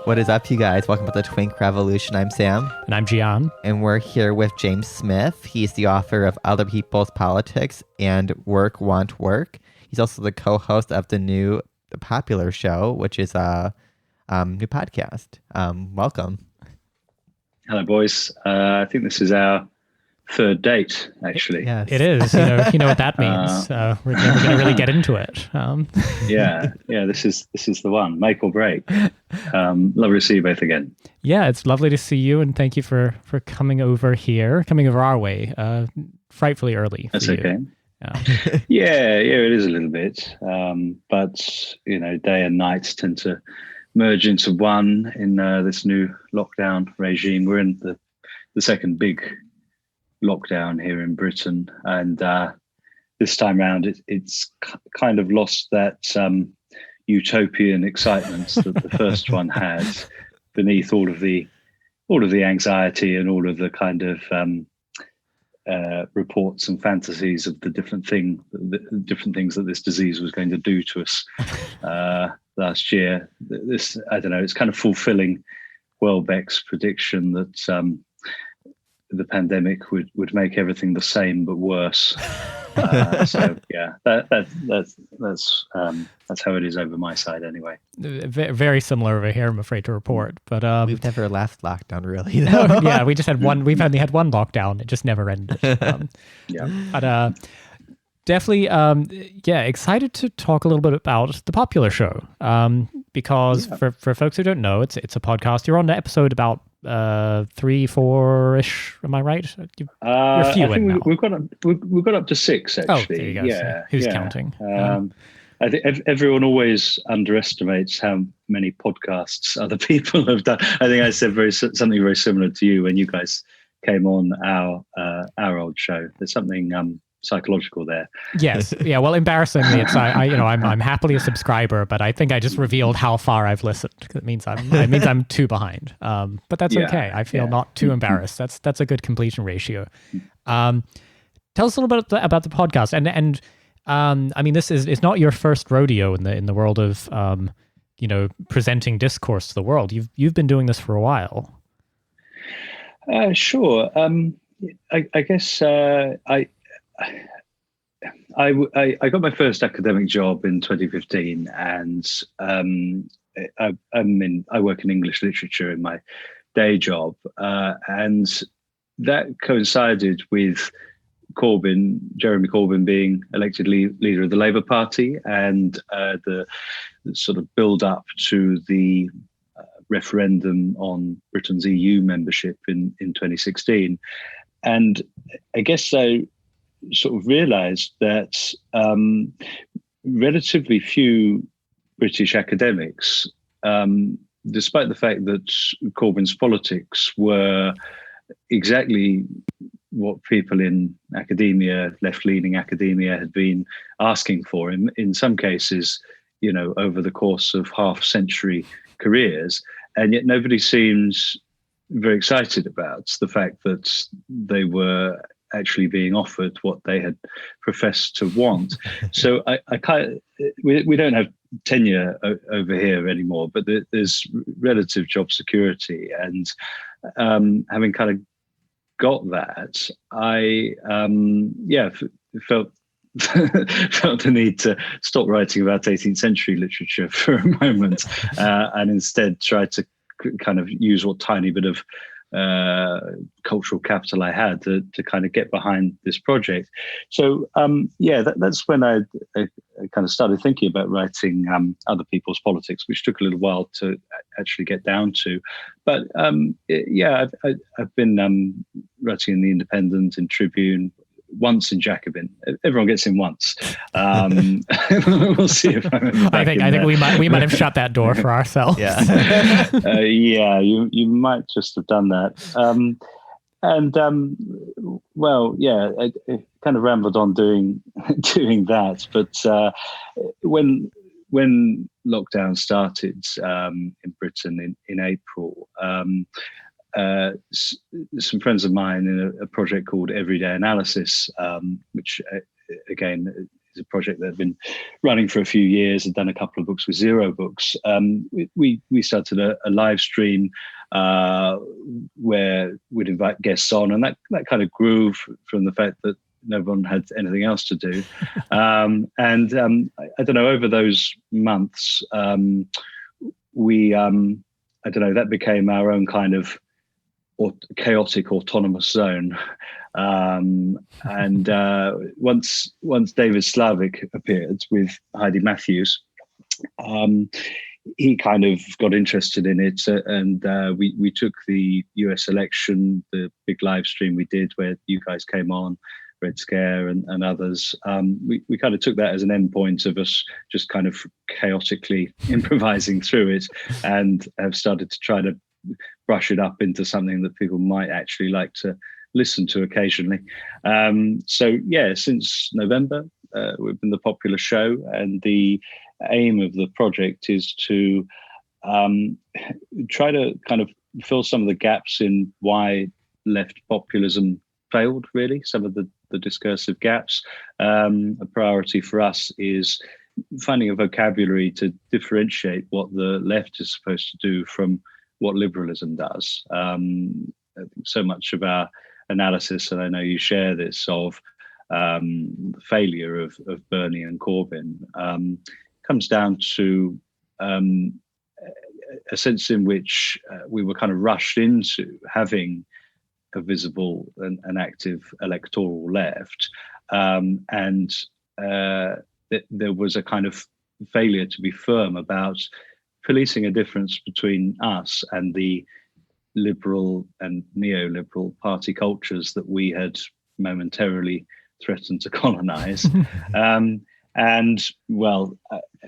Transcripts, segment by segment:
What is up, you guys? Welcome to the Twink Revolution. I'm Sam. And I'm Gian. And we're here with James Smith. He's the author of Other People's Politics and Work, Want, Work. He's also the co-host of the popular show, which is a new podcast. Welcome. Hello, boys. I think this is our third date, actually. Yes. It is. You know what that means. We're going to really get into it. Yeah. This is the one. Make or break. Lovely to see you both again. Yeah, it's lovely to see you, and thank you for coming over our way. Frightfully early. That's okay. Yeah, it is a little bit. But day and night tend to merge into one in this new lockdown regime. We're in the second big lockdown here in Britain, and this time around it's kind of lost that utopian excitement that the first one had, beneath all of the anxiety and all of the kind of reports and fantasies of the different things that this disease was going to do to us last year. It's kind of fulfilling Welbeck's prediction that the pandemic would make everything the same but worse. So yeah, that's how it is over my side anyway. Very similar over here, I'm afraid to report. But we've never left lockdown really. Yeah, we just had one. We've only had one lockdown. It just never ended. But definitely, excited to talk a little bit about the popular show. Because for folks who don't know, it's a podcast. You're on the episode about 3-4-ish. Am I right? You're a few I think now. We've got up to 6 actually. Oh, there you go. Yeah, who's counting? I think everyone always underestimates how many podcasts other people have done. I think I said something very similar to you when you guys came on our old show. There's something psychological there. Yes. Yeah. Well, embarrassingly, it's I'm happily a subscriber, but I think I just revealed how far I've listened. It means I'm 2 behind. But that's okay. I feel not too embarrassed. That's a good completion ratio. Tell us a little bit about the podcast, and I mean, it's not your first rodeo in the world of presenting discourse to the world. You've been doing this for a while. Sure. I guess I got my first academic job in 2015, and I work in English literature in my day job, and that coincided with Jeremy Corbyn being elected leader of the Labour Party, and the sort of build up to the referendum on Britain's EU membership in 2016. And I guess I sort of realized that relatively few British academics, despite the fact that Corbyn's politics were exactly what people in academia, left-leaning academia, had been asking for in some cases, over the course of half-century careers, and yet nobody seems very excited about the fact that they were actually being offered what they had professed to want. So we don't have tenure over here anymore, but there's relative job security, and having kind of got that, I felt the need to stop writing about 18th century literature for a moment, and instead try to kind of use what tiny bit of cultural capital I had to kind of get behind this project. So that's when I kind of started thinking about writing Other People's Politics, which took a little while to actually get down to. But I've been writing in The Independent, in Tribune, once in Jacobin. Everyone gets in once. We'll see if I'm I think we might have shut that door for ourselves. You might just have done that. I kind of rambled on doing that. But when lockdown started in Britain in April, some friends of mine in a project called Everyday Analysis, which again a project that had been running for a few years, had done a couple of books with Zero Books. We started a live stream where we'd invite guests on, and that kind of grew from the fact that no one had anything else to do. I don't know, over those months, I don't know, that became our own kind of chaotic autonomous zone. Once David Slavic appeared with Heidi Matthews, he kind of got interested in it, and we took the US election, the big live stream we did where you guys came on, Red Scare and others. We kind of took that as an endpoint of us just kind of chaotically improvising through it, and have started to try to brush it up into something that people might actually like to listen to occasionally. So yeah, since November, we've been the popular show, and the aim of the project is to try to kind of fill some of the gaps in why left populism failed, really, some of the discursive gaps. A priority for us is finding a vocabulary to differentiate what the left is supposed to do from what liberalism does. So much of our analysis, and I know you share this, of the failure of Bernie and Corbyn comes down to a sense in which we were kind of rushed into having a visible and active electoral left, and there was a kind of failure to be firm about policing a difference between us and the liberal and neoliberal party cultures that we had momentarily threatened to colonize. Well,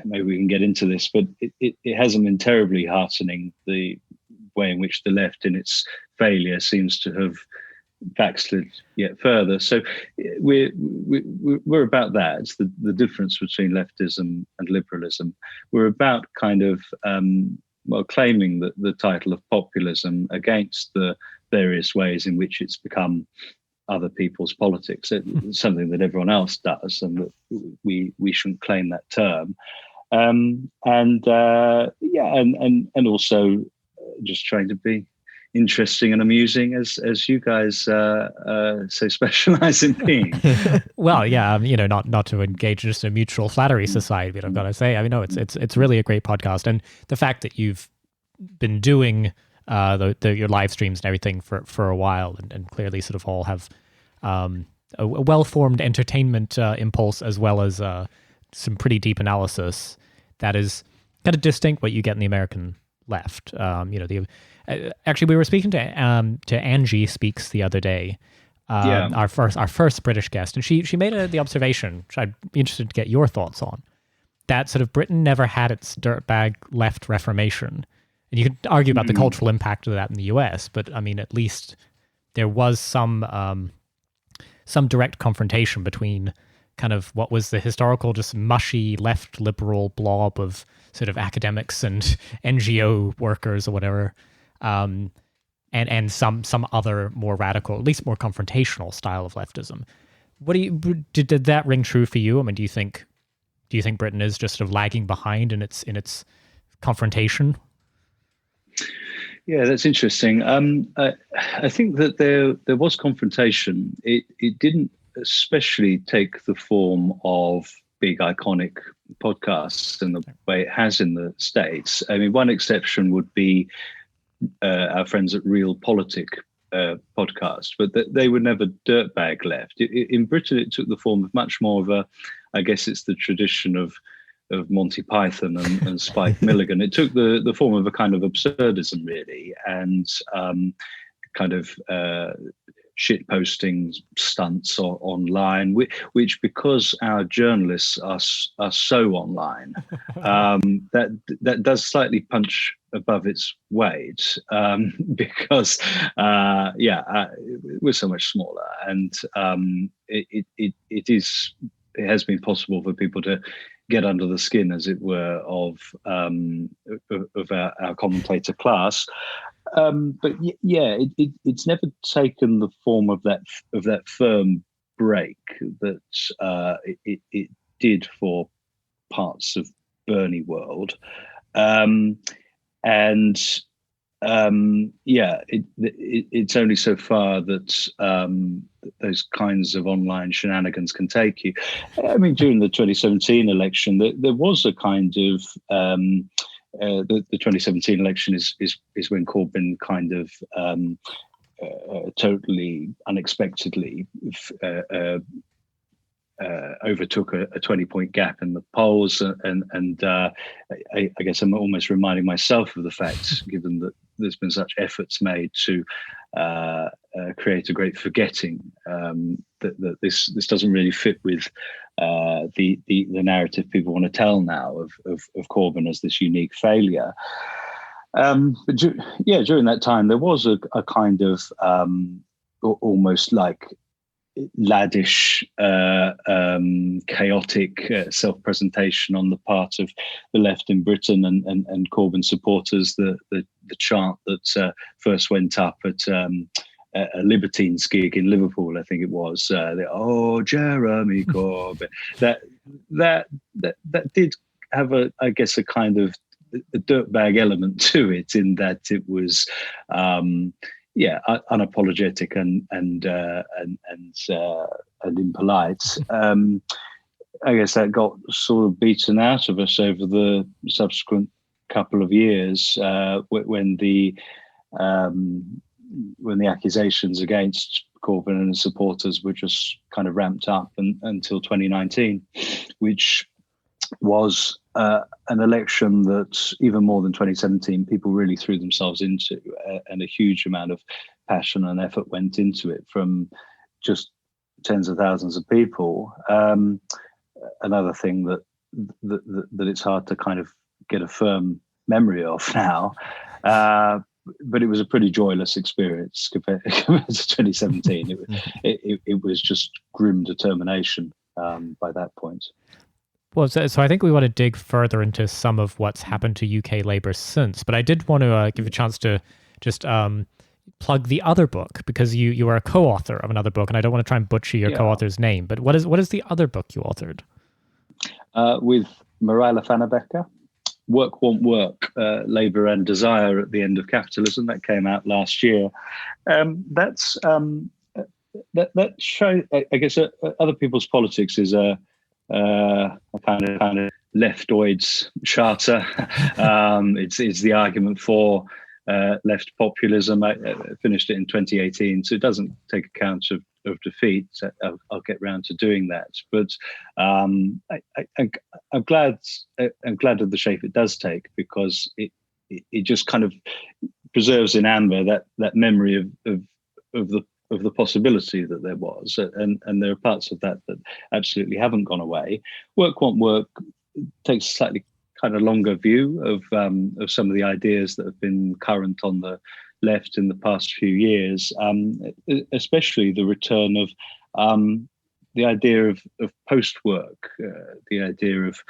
maybe we can get into this, but it hasn't been terribly heartening, the way in which the left, in its failure, seems to have backslid yet further. So we're about that. It's the difference between leftism and liberalism. We're about kind of claiming the title of populism against the various ways in which it's become other people's politics. It's something that everyone else does, and that we shouldn't claim that term. And also just trying to be interesting and amusing, as you guys so specialize in being. Well, yeah, not to engage just a mutual flattery society, but I've got to say, I mean, no, it's really a great podcast, and the fact that you've been doing your live streams and everything for a while, and clearly sort of all have a well-formed entertainment impulse, as well as some pretty deep analysis that is kind of distinct what you get in the American left. Actually, we were speaking to Angie Speaks the other day, our first British guest, and she made the observation, which I'd be interested to get your thoughts on, that sort of Britain never had its dirtbag left reformation. And you could argue about the cultural impact of that in the US, but I mean, at least there was some direct confrontation between kind of what was the historical, just mushy left liberal blob of sort of academics and NGO workers or whatever, and some other more radical, at least more confrontational style of leftism. What did that ring true for you? I mean, do you think Britain is just sort of lagging behind in its confrontation? Yeah, that's interesting. I think that there was confrontation. It didn't especially take the form of big iconic podcasts in the way it has in the States. I mean, one exception would be our friends at Real Politic podcast, but they were never dirtbag left. In Britain, it took the form of much more of I guess it's the tradition of Monty Python and Spike Milligan. It took the form of a kind of absurdism, really, and kind of shit posting stunts online, which because our journalists are so online, that does slightly punch above its weight, because we're so much smaller, and it has been possible for people to get under the skin, as it were, of our commentator class. But it's never taken the form of that firm break that it did for parts of Bernie world. It's only so far that those kinds of online shenanigans can take you. I mean, during the 2017 election, there was a kind of the 2017 election is when Corbyn kind of totally unexpectedly overtook a 20-point gap in the polls, and I guess I'm almost reminding myself of the fact, given that there's been such efforts made to create a great forgetting, that this doesn't really fit with the narrative people want to tell now of Corbyn as this unique failure. But during that time, there was a kind of almost like laddish, chaotic self-presentation on the part of the left in Britain and Corbyn supporters. The chant that first went up at a Libertines gig in Liverpool, I think it was. Oh, Jeremy Corbyn. That did have a kind of a dirtbag element to it, in that it was unapologetic and impolite. I guess that got sort of beaten out of us over the subsequent couple of years, when the accusations against Corbyn and his supporters were just kind of ramped up until 2019, which was an election that, even more than 2017, people really threw themselves into, and a huge amount of passion and effort went into it from just tens of thousands of people. Another thing that it's hard to kind of get a firm memory of now, but it was a pretty joyless experience compared to 2017. It was just grim determination by that point. Well, so I think we want to dig further into some of what's happened to UK Labour since, but I did want to give a chance to just plug the other book, because you are a co-author of another book, and I don't want to try and butcher your co-author's name, but what is the other book you authored? With Marilla Fannebecker, Work Want Work, Labour and Desire at the End of Capitalism. That came out last year. That show, I guess, Other People's Politics is a kind of leftoids charter. It's the argument for left populism. I finished it in 2018, so it doesn't take account of defeat. I'll get round to doing that, but I'm glad of the shape it does take, because it just kind of preserves in amber that memory of the possibility that there was, and there are parts of that absolutely haven't gone away. Work Want Work takes a slightly kind of longer view of some of the ideas that have been current on the left in the past few years, especially the return of the idea of post-work, the idea of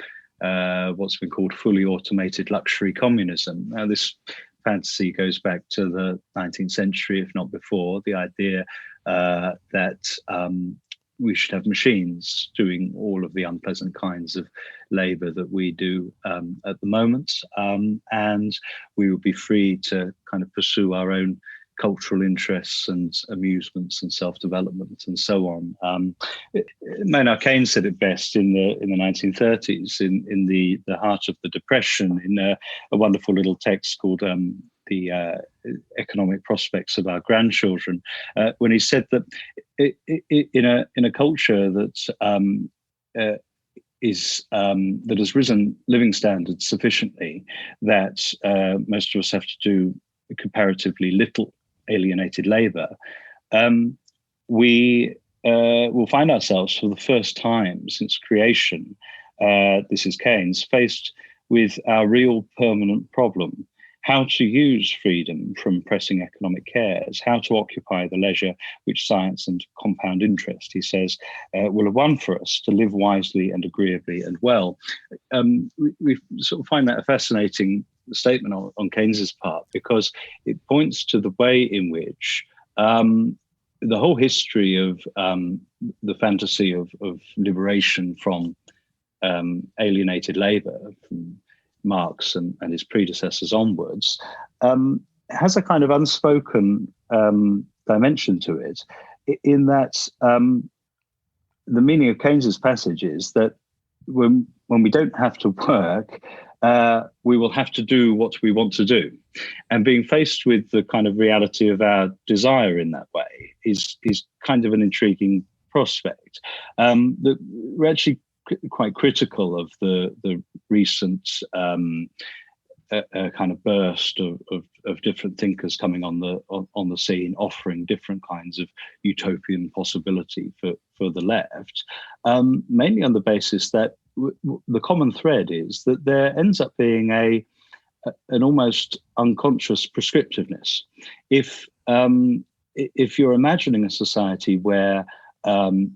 what's been called fully automated luxury communism. Now, this fantasy goes back to the 19th century, if not before. The idea that we should have machines doing all of the unpleasant kinds of labour that we do at the moment, and we would be free to kind of pursue our own cultural interests and amusements and self-development and so on. Maynard Keynes said it best in the 1930s, in the heart of the Depression, in a wonderful little text called The Economic Prospects of Our Grandchildren, when he said that in a culture that that has risen living standards sufficiently that most of us have to do comparatively little alienated labour, we will find ourselves for the first time since creation, this is Keynes, faced with our real permanent problem: how to use freedom from pressing economic cares, how to occupy the leisure which science and compound interest, he says, will have won for us to live wisely and agreeably and well. We sort of find that a fascinating statement on Keynes's part, because it points to the way in which the whole history of the fantasy of liberation from alienated labour from Marx and his predecessors onwards, has a kind of unspoken dimension to it, in that the meaning of Keynes's passage is that when we don't have to work, we will have to do what we want to do. And being faced with the kind of reality of our desire in that way is kind of an intriguing prospect. We're actually quite critical of the recent kind of burst of different thinkers coming on the scene, offering different kinds of utopian possibility for the left, mainly on the basis that the common thread is that there ends up being an almost unconscious prescriptiveness. If you're imagining a society where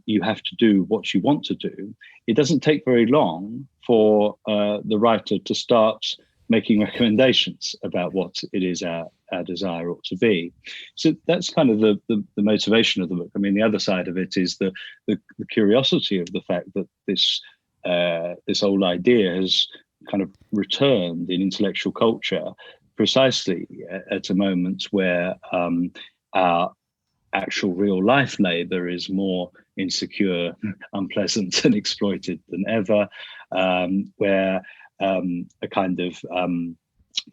you have to do what you want to do, it doesn't take very long for the writer to start making recommendations about what it is our desire ought to be. So that's kind of the motivation of the book. I mean, the other side of it is the curiosity of the fact that this old idea has kind of returned in intellectual culture precisely at a moment where our actual real life labor is more insecure, unpleasant, and exploited than ever, where a kind of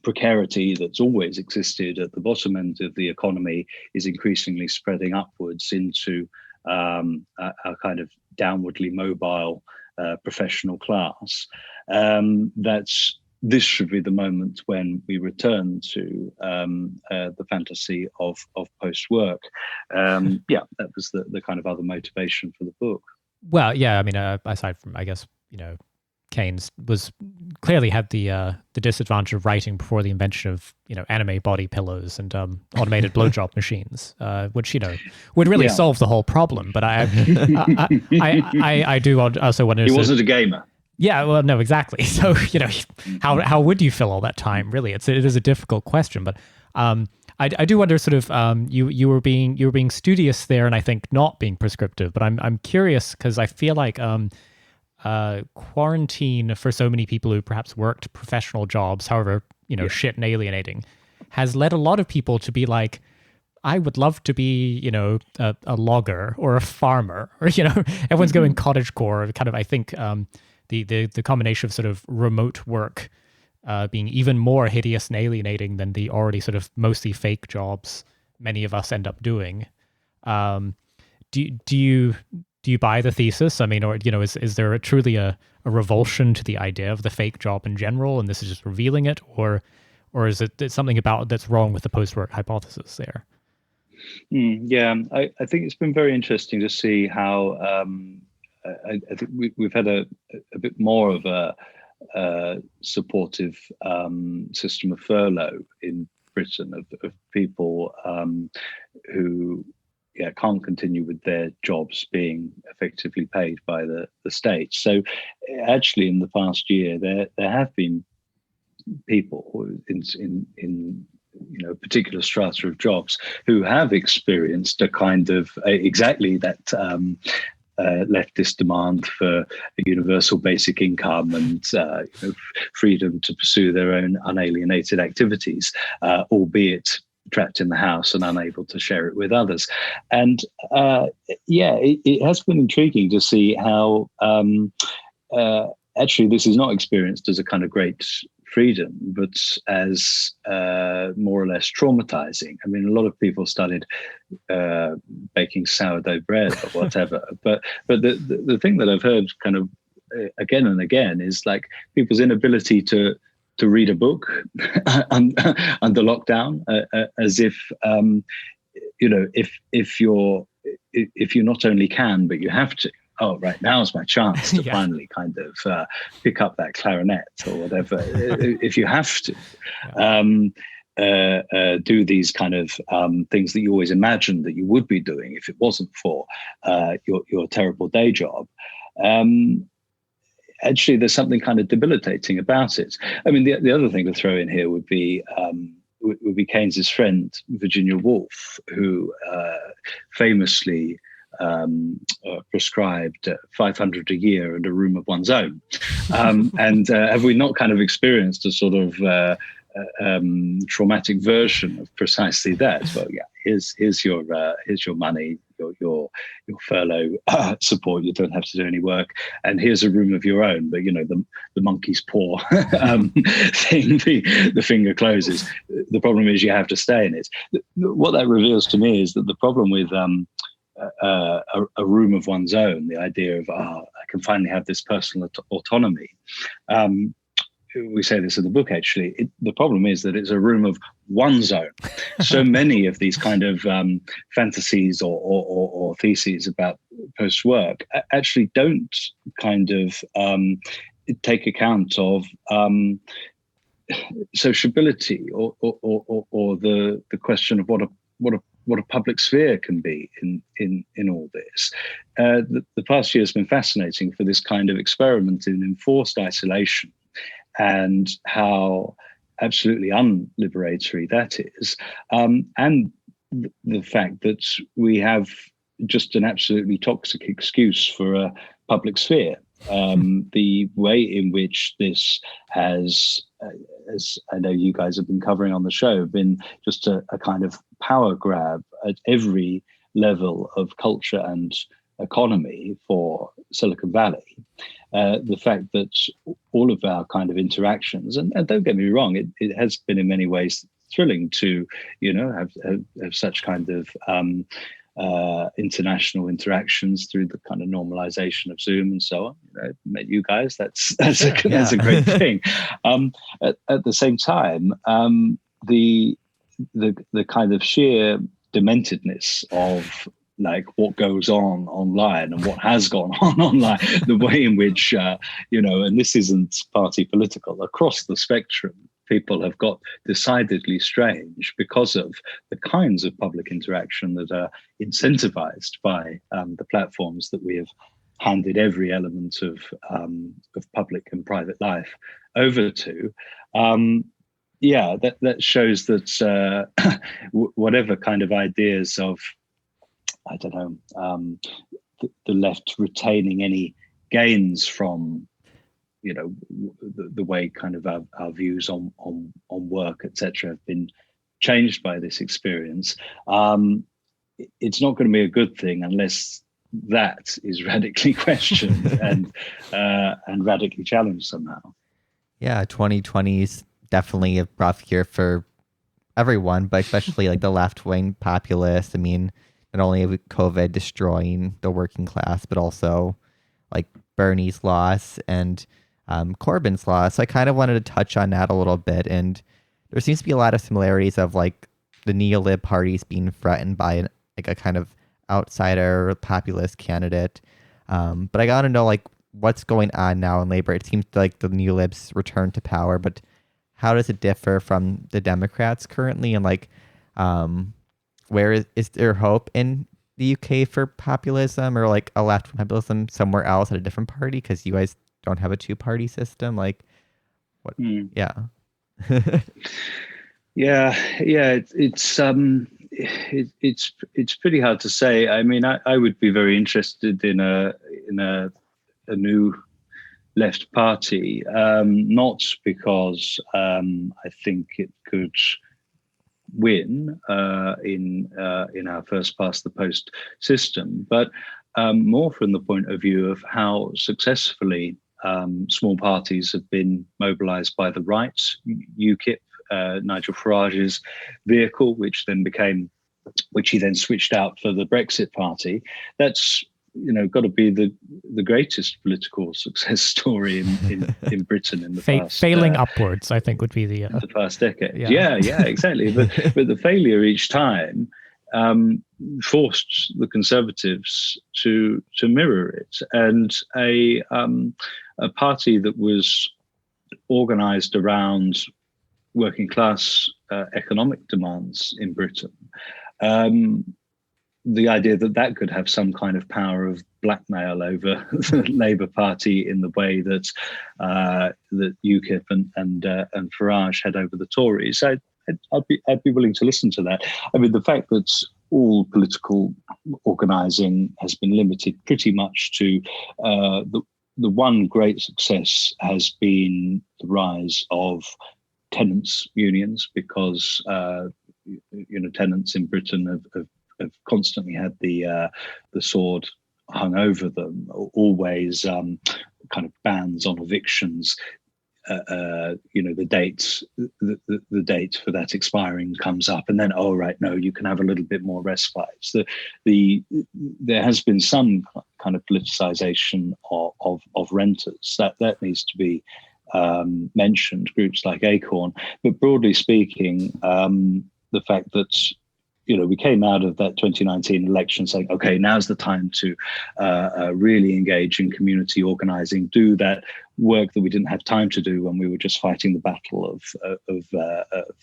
precarity that's always existed at the bottom end of the economy is increasingly spreading upwards into a kind of downwardly mobile professional class. This should be the moment when we return to the fantasy of post-work. That was the kind of other motivation for the book. Well, yeah, I mean, aside from, I guess, Keynes clearly had the disadvantage of writing before the invention of anime body pillows and automated blowjob machines, which would really solve the whole problem. But I do also want to. He wasn't a gamer. Yeah, well, no, exactly. So how would you fill all that time? Really, it is a difficult question. But I do wonder, sort of, you were being studious there, and I think not being prescriptive. But I'm curious because I feel like quarantine for so many people who perhaps worked professional jobs, however, shit and alienating, has led a lot of people to be like, I would love to be, a logger or a farmer, or, everyone's going cottagecore. Kind of, I think the combination of sort of remote work being even more hideous and alienating than the already sort of mostly fake jobs many of us end up doing. Do you buy the thesis? I mean, or is there truly a revulsion to the idea of the fake job in general, and this is just revealing it, or is it something about that's wrong with the post-work hypothesis there? I think it's been very interesting to see how I think we've had a bit more of a supportive system of furlough in Britain of people who can't continue with their jobs being effectively paid by the state. So actually in the past year, there have been people in particular strata of jobs who have experienced a kind of exactly that leftist demand for a universal basic income and freedom to pursue their own unalienated activities, albeit trapped in the house and unable to share it with others. And it has been intriguing to see how actually this is not experienced as a kind of great freedom, but as more or less traumatizing. I mean, a lot of people started baking sourdough bread or whatever, but the thing that I've heard kind of again and again is like people's inability to read a book under lockdown, as if if you not only can but you have to. Oh, right, now's my chance to finally kind of pick up that clarinet or whatever. If you have to do these kind of things that you always imagined that you would be doing if it wasn't for your terrible day job. Actually, there's something kind of debilitating about it. I mean, the other thing to throw in here would be Keynes's friend, Virginia Woolf, who famously prescribed 500 a year and a room of one's own. And have we not kind of experienced a sort of traumatic version of precisely that? Well, yeah, here's your money, your furlough support. You don't have to do any work, and here's a room of your own. But the monkey's paw thing, the finger closes. The problem is you have to stay in it. What that reveals to me is that the problem with a room of one's own, the idea of I can finally have this personal autonomy. We say this in the book, actually. The problem is that it's a room of one's own. So many of these kind of fantasies or theses about post-work actually don't kind of take account of sociability or the question of what a public sphere can be in all this. The past year has been fascinating for this kind of experiment in enforced isolation, and how absolutely unliberatory that is, and the fact that we have just an absolutely toxic excuse for a public sphere. The way in which this has, as I know you guys have been covering on the show, been just a kind of power grab at every level of culture and economy for Silicon Valley. The fact that all of our kind of interactions, and don't get me wrong, it has been in many ways thrilling to, have such kind of international interactions through the kind of normalization of Zoom and so on. Met you guys, that's a great thing. At the same time, the kind of sheer dementedness of like what goes on online and what has gone on online, the way in which, and this isn't party political, across the spectrum, people have got decidedly strange because of the kinds of public interaction that are incentivized by the platforms that we have handed every element of public and private life over to. That shows that whatever kind of ideas of, I don't know, the left retaining any gains from, the way kind of our views on work, etc., have been changed by this experience. It's not going to be a good thing unless that is radically questioned and radically challenged somehow. Yeah, 2020 is definitely a rough year for everyone, but especially like the left-wing populists. I mean, not only with COVID destroying the working class, but also like Bernie's loss and Corbyn's loss. So I kind of wanted to touch on that a little bit. And there seems to be a lot of similarities of like the neo-lib parties being threatened by like a kind of outsider populist candidate. But I got to know like what's going on now in Labor. It seems like the neo-libs return to power, but how does it differ from the Democrats currently? And like, where is there hope in the UK for populism or like a left populism somewhere else at a different party? Because you guys don't have a two-party system. Like, what? Yeah. It's pretty hard to say. I mean, I would be very interested in a new left party, not because I think it could win in our first past the post system, but more from the point of view of how successfully small parties have been mobilized by the right. UKIP, Nigel Farage's vehicle, which he then switched out for the Brexit Party. That's got to be the greatest political success story in Britain in the past. Failing upwards, I think, would be the past decade. Yeah, exactly. But the failure each time forced the Conservatives to mirror it, and a party that was organised around working class economic demands in Britain. The idea that could have some kind of power of blackmail over the Labour Party in the way that that UKIP and Farage had over the Tories, I'd be willing to listen to that. I mean, the fact that all political organising has been limited pretty much to the one great success has been the rise of tenants' unions, because tenants in Britain have constantly had the sword hung over them, always kind of bans on evictions. The date for that expiring comes up, and then no, you can have a little bit more respite. So there has been some kind of politicization of renters that needs to be mentioned. Groups like Acorn, but broadly speaking, the fact that we came out of that 2019 election saying, okay, now's the time to really engage in community organizing, do that work that we didn't have time to do when we were just fighting the battle of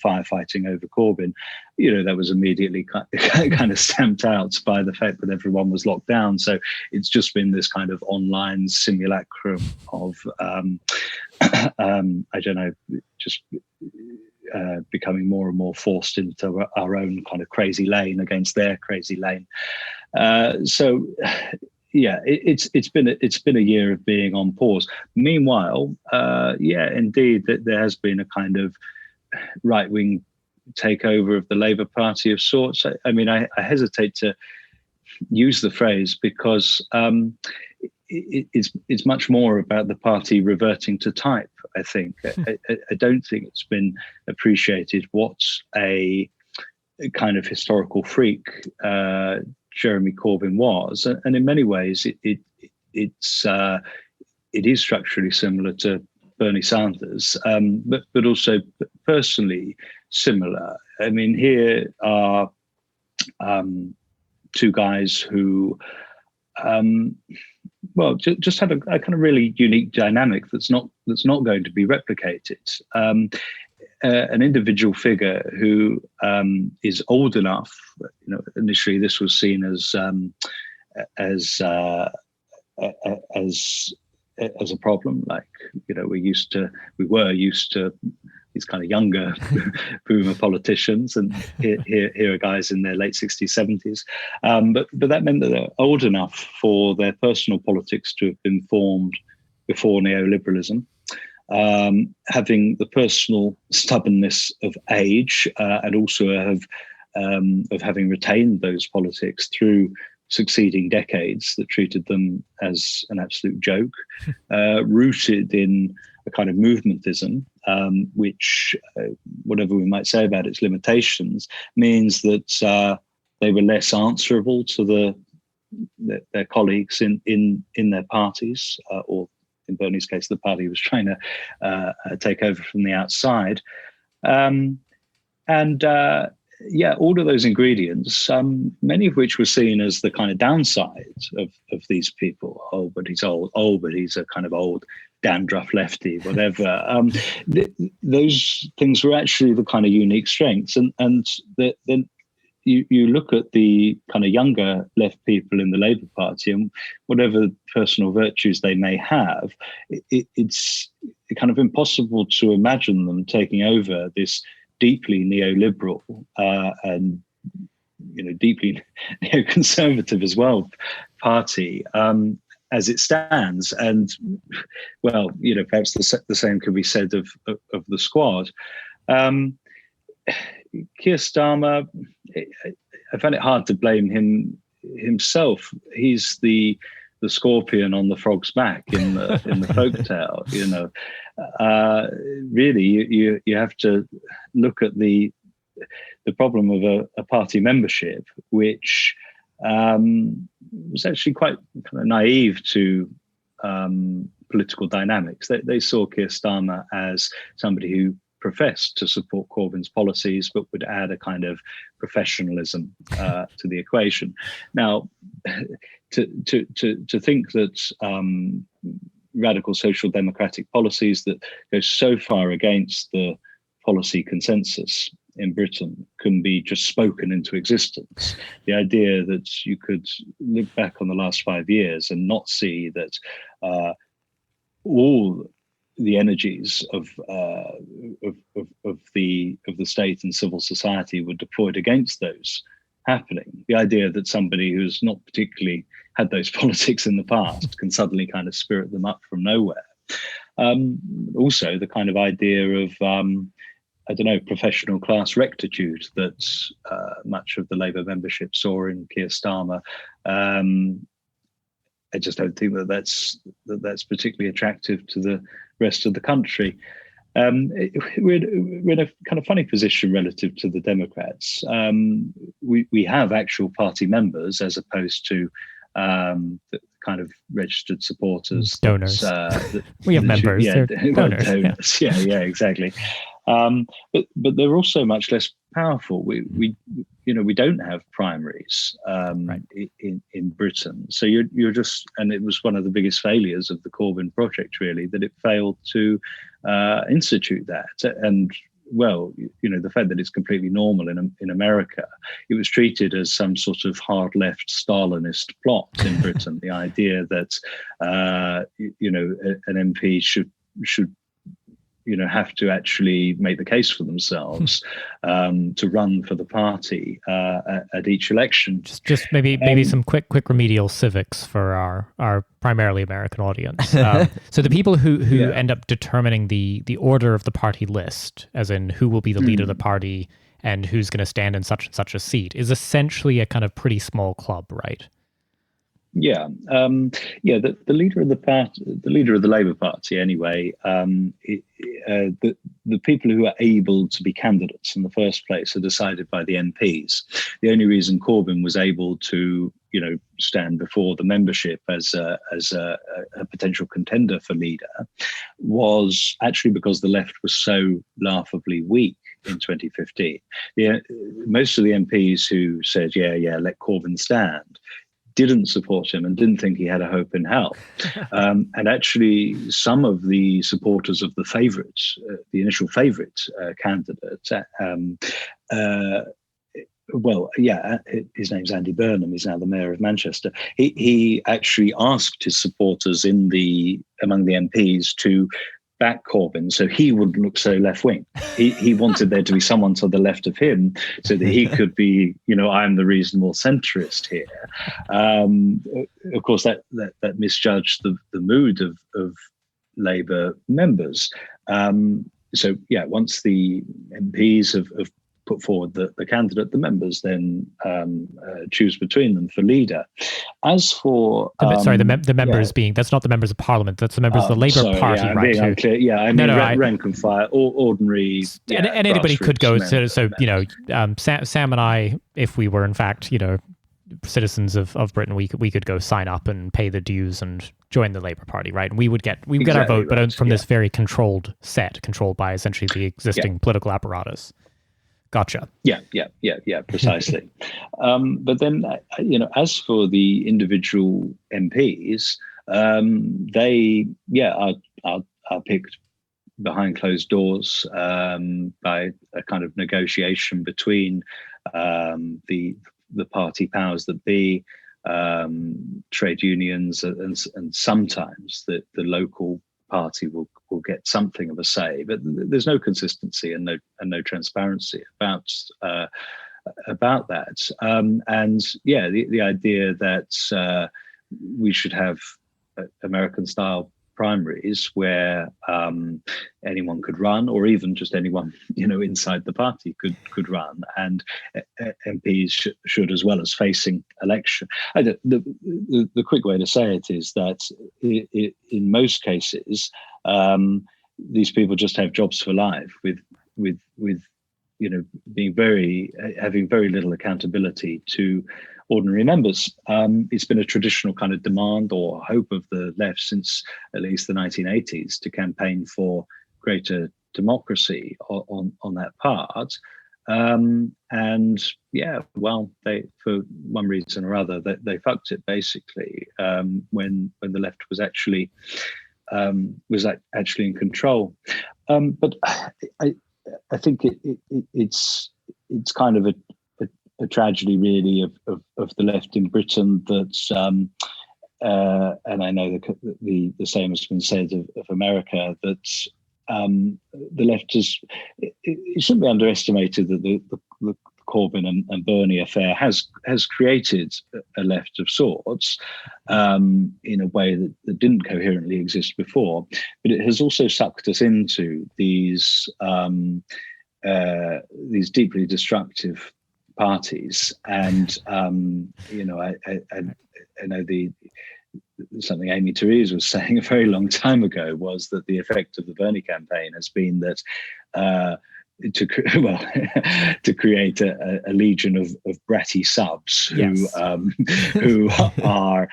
firefighting over Corbyn. That was immediately kind of stamped out by the fact that everyone was locked down. So it's just been this kind of online simulacrum of, I don't know, just becoming more and more forced into our own kind of crazy lane against their crazy lane. So it's been a year of being on pause. Meanwhile, indeed, there has been a kind of right-wing takeover of the Labour Party of sorts. I mean, I hesitate to use the phrase because it's much more about the party reverting to type, I think. I don't think it's been appreciated what a kind of historical freak Jeremy Corbyn was, and in many ways it is structurally similar to Bernie Sanders, but also personally similar. I mean, here are two guys who just had a kind of really unique dynamic that's not going to be replicated. An individual figure who is old enough. Initially this was seen as a problem. Like, we were used to these kind of younger boomer politicians, and here are guys in their late 60s, 70s. But that meant that they're old enough for their personal politics to have been formed before neoliberalism, having the personal stubbornness of age, and also of having retained those politics through succeeding decades that treated them as an absolute joke, rooted in a kind of movementism, which, whatever we might say about its limitations, means that they were less answerable to their colleagues in their parties, or in Bernie's case, the party was trying to take over from the outside. All of those ingredients, many of which were seen as the kind of downside of these people. Oh, but he's old. Oh, but he's a kind of old dandruff lefty, whatever. Those things were actually the kind of unique strengths. And then you look at the kind of younger left people in the Labour Party, and whatever personal virtues they may have, it's kind of impossible to imagine them taking over this deeply neoliberal and deeply neoconservative as well party as it stands. And perhaps the same could be said of the Squad. Keir Starmer, I find it hard to blame him himself. He's the scorpion on the frog's back in the folktale. Really, you have to look at the problem of a party membership, which was actually quite kind of naive to political dynamics. They saw Keir Starmer as somebody who professed to support Corbyn's policies, but would add a kind of professionalism to the equation. Now, to think that radical social democratic policies that go so far against the policy consensus in Britain can be just spoken into existence. The idea that you could look back on the last 5 years and not see that all the energies of the state and civil society were deployed against those happening. The idea that somebody who's not particularly had those politics in the past can suddenly kind of spirit them up from nowhere. Also, the kind of idea of I don't know, professional class rectitude that much of the Labour membership saw in Keir Starmer. I just don't think that's particularly attractive to the rest of the country. We're in a kind of funny position relative to the Democrats. We have actual party members as opposed to the kind of registered supporters, donors. We have members. Yeah, donors. Donors. Yeah, exactly. But they're also much less powerful. We don't have primaries right. in Britain. So you're just, and it was one of the biggest failures of the Corbyn project, really, that it failed to institute that. And well, the fact that it's completely normal in America, it was treated as some sort of hard left Stalinist plot in Britain. The idea that an MP should have to actually make the case for themselves to run for the party at each election. Just maybe some quick remedial civics for our primarily American audience. So the people who end up determining the order of the party list, as in who will be the leader of the party and who's going to stand in such and such a seat, is essentially a kind of pretty small club, right? Yeah, the leader of the party, the leader of the Labour Party, anyway. The people who are able to be candidates in the first place are decided by the MPs. The only reason Corbyn was able to, stand before the membership as a potential contender for leader was actually because the left was so laughably weak in 2015. Most of the MPs who said, let Corbyn stand, didn't support him and didn't think he had a hope in hell. And actually, some of the supporters of the favourite, the initial favourite candidate, his name's Andy Burnham. He's now the mayor of Manchester. He actually asked his supporters among the MPs to back Corbyn so he wouldn't look so left-wing. He wanted there to be someone to the left of him so that he could be, I'm the reasonable centrist here. Of course, that misjudged the mood of Labour members. Once the MPs have put forward the candidate, the members then choose between them for leader. As for the members being, that's not the members of Parliament, that's the members of the Labour Party, I'm right? being unclear. Rank and file, ordinary. And anybody could go. Sam and I, if we were in fact, citizens of Britain, we could go sign up and pay the dues and join the Labour Party, right? And we would get our vote, right, but from this very controlled by essentially the existing political apparatus. Gotcha. Yeah, precisely. But then, as for the individual MPs, they are picked behind closed doors by a kind of negotiation between the party powers that be, trade unions, and sometimes the local party will get something of a say, but there's no consistency and no transparency about that. The idea that we should have American style primaries where anyone could run, or even just anyone inside the party could run, and MPs should as well as facing election. The quick way to say it is that in most cases these people just have jobs for life with having very little accountability to ordinary members. It's been a traditional kind of demand or hope of the left since at least the 1980s to campaign for greater democracy on that part. They, for one reason or other, they fucked it basically when the left was actually in control. But I think it's kind of a tragedy, really, of the left in Britain that, and I know the same has been said of America, that the left it shouldn't be underestimated that the Corbyn and Bernie affair has created a left of sorts in a way that didn't coherently exist before, but it has also sucked us into these deeply destructive parties. And I know something Amy Therese was saying a very long time ago was that the effect of the Bernie campaign has been that to create a legion of bratty subs who are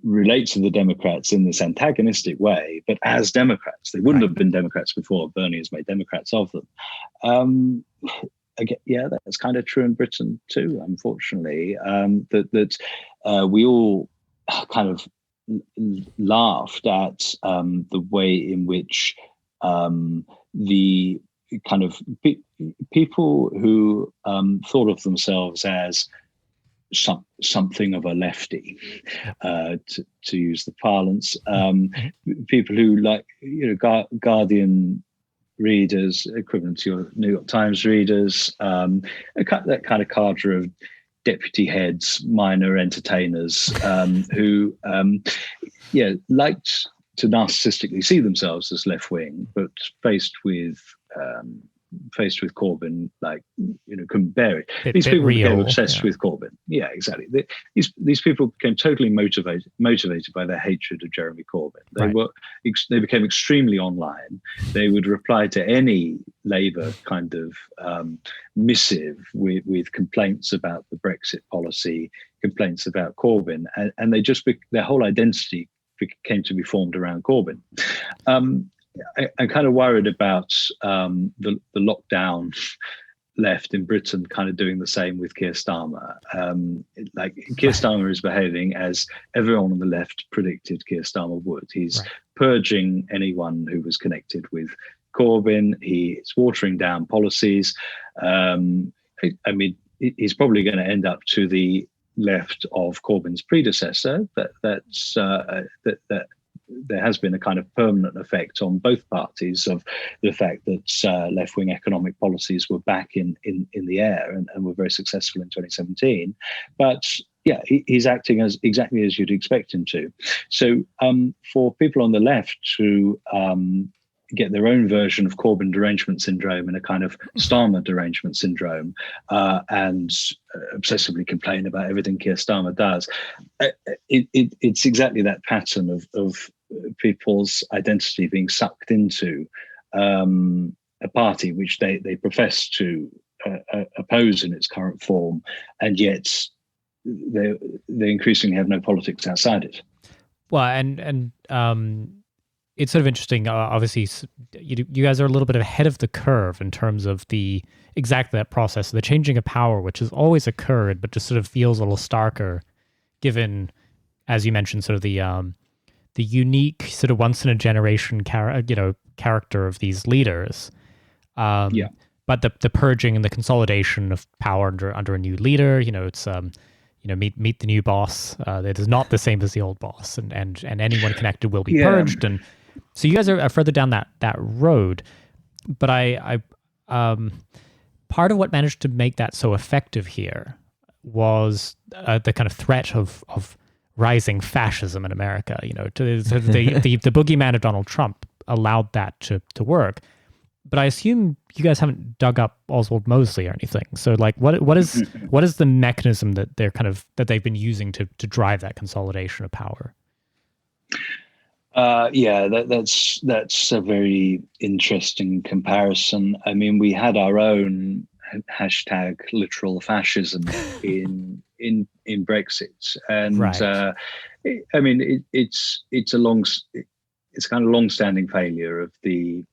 relate to the Democrats in this antagonistic way, but as Democrats. They wouldn't have been Democrats before. Bernie has made Democrats of them. Again, yeah, that's kind of true in Britain too, unfortunately. That we all kind of laughed at the way in which the kind of people who thought of themselves as something of a lefty, to use the parlance, people who like Guardian readers, equivalent to your New York Times readers, that kind of cadre of deputy heads, minor entertainers, who liked to narcissistically see themselves as left wing, but faced with Corbyn, couldn't bear it. These people became obsessed with Corbyn. Yeah, exactly. These people became totally motivated by their hatred of Jeremy Corbyn. They became extremely online. They would reply to any Labour kind of missive with complaints about the Brexit policy, complaints about Corbyn, and they just their whole identity came to be formed around Corbyn. I'm kind of worried about the lockdown left in Britain kind of doing the same with Keir Starmer. Keir Starmer is behaving as everyone on the left predicted Keir Starmer would. He's purging anyone who was connected with Corbyn. He's watering down policies. He's probably going to end up to the left of Corbyn's predecessor. That there has been a kind of permanent effect on both parties of the fact that left-wing economic policies were back in the air and were very successful in 2017. But yeah, he's acting exactly as you'd expect him to. So for people on the left to get their own version of Corbyn derangement syndrome and a kind of Starmer derangement syndrome, and obsessively complain about everything Keir Starmer does, it's exactly that pattern of people's identity being sucked into a party which they profess to oppose in its current form, and yet they increasingly have no politics outside it. Well, and it's sort of interesting. Obviously, you guys are a little bit ahead of the curve in terms of exactly that process, the changing of power, which has always occurred, but just sort of feels a little starker, given, as you mentioned, sort of the unique sort of once in a generation character of these leaders. But the purging and the consolidation of power under a new leader, it's meet the new boss. It is not the same as the old boss, and anyone connected will be purged. And so you guys are further down that road. But I part of what managed to make that so effective here was the kind of threat of rising fascism in America. The boogeyman of Donald Trump allowed that to work. But I assume you guys haven't dug up Oswald Mosley or anything. So, what is the mechanism that they've been using to drive that consolidation of power? That's a very interesting comparison. I mean, we had our own hashtag literal fascism in Brexit, and it's a kind of long-standing failure of the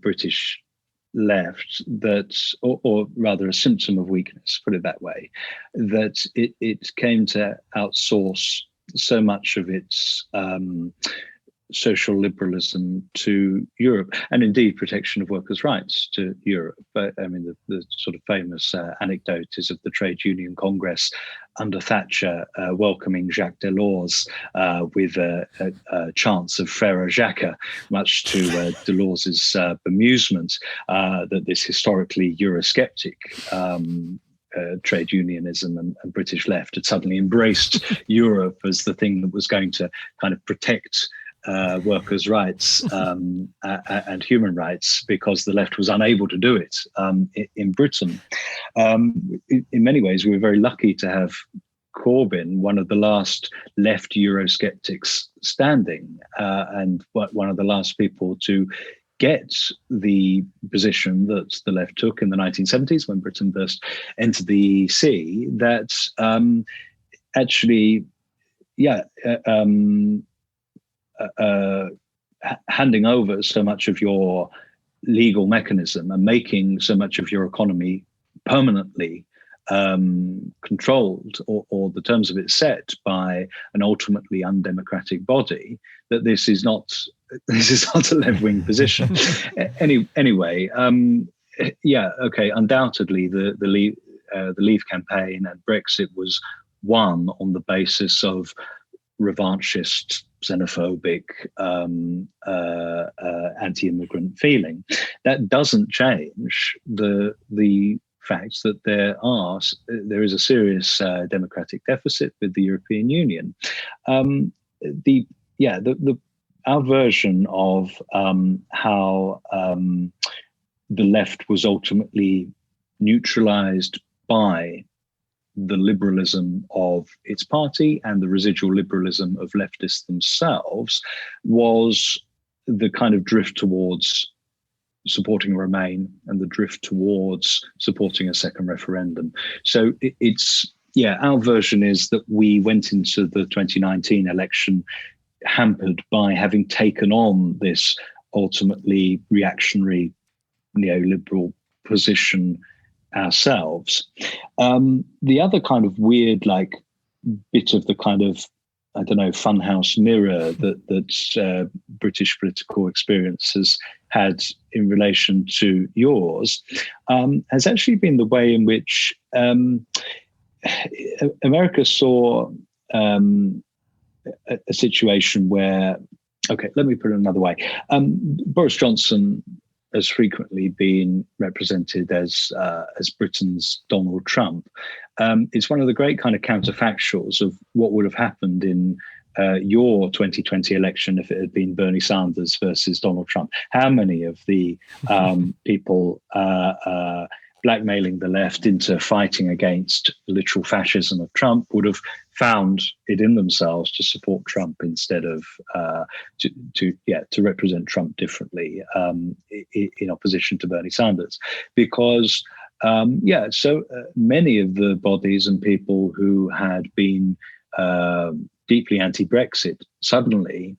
British left, that, or rather a symptom of weakness, put it that way, that it came to outsource so much of its social liberalism to Europe, and indeed protection of workers' rights to Europe. But I mean, the sort of famous anecdote is of the Trade Union Congress under Thatcher welcoming Jacques Delors with a chants of Frère Jacques, much to Delors's bemusement that this historically Euro-sceptic trade unionism and British left had suddenly embraced Europe as the thing that was going to kind of protect workers' rights and human rights, because the left was unable to do it in Britain. In many ways, we were very lucky to have Corbyn, one of the last left Eurosceptics standing, and one of the last people to get the position that the left took in the 1970s when Britain first entered the EC, that actually, handing over so much of your legal mechanism and making so much of your economy permanently controlled, or the terms of it set by an ultimately undemocratic body, that this is not a left-wing position. Anyway, undoubtedly the Leave campaign and Brexit was won on the basis of revanchist, xenophobic, anti-immigrant feeling. That doesn't change the fact that there is a serious democratic deficit with the European Union. Our version of how the left was ultimately neutralized by the liberalism of its party and the residual liberalism of leftists themselves was the kind of drift towards supporting Remain and the drift towards supporting a second referendum. So our version is that we went into the 2019 election hampered by having taken on this ultimately reactionary neoliberal position ourselves. The other kind of weird, bit of the kind of, I don't know, funhouse mirror that British political experience has had in relation to yours has actually been the way in which America saw a situation where, let me put it another way. Boris Johnson has frequently been represented as Britain's Donald Trump. It's one of the great kind of counterfactuals of what would have happened in your 2020 election if it had been Bernie Sanders versus Donald Trump. How many of the people blackmailing the left into fighting against the literal fascism of Trump would have found it in themselves to support Trump instead of to represent Trump differently in opposition to Bernie Sanders? Because so many of the bodies and people who had been deeply anti-Brexit suddenly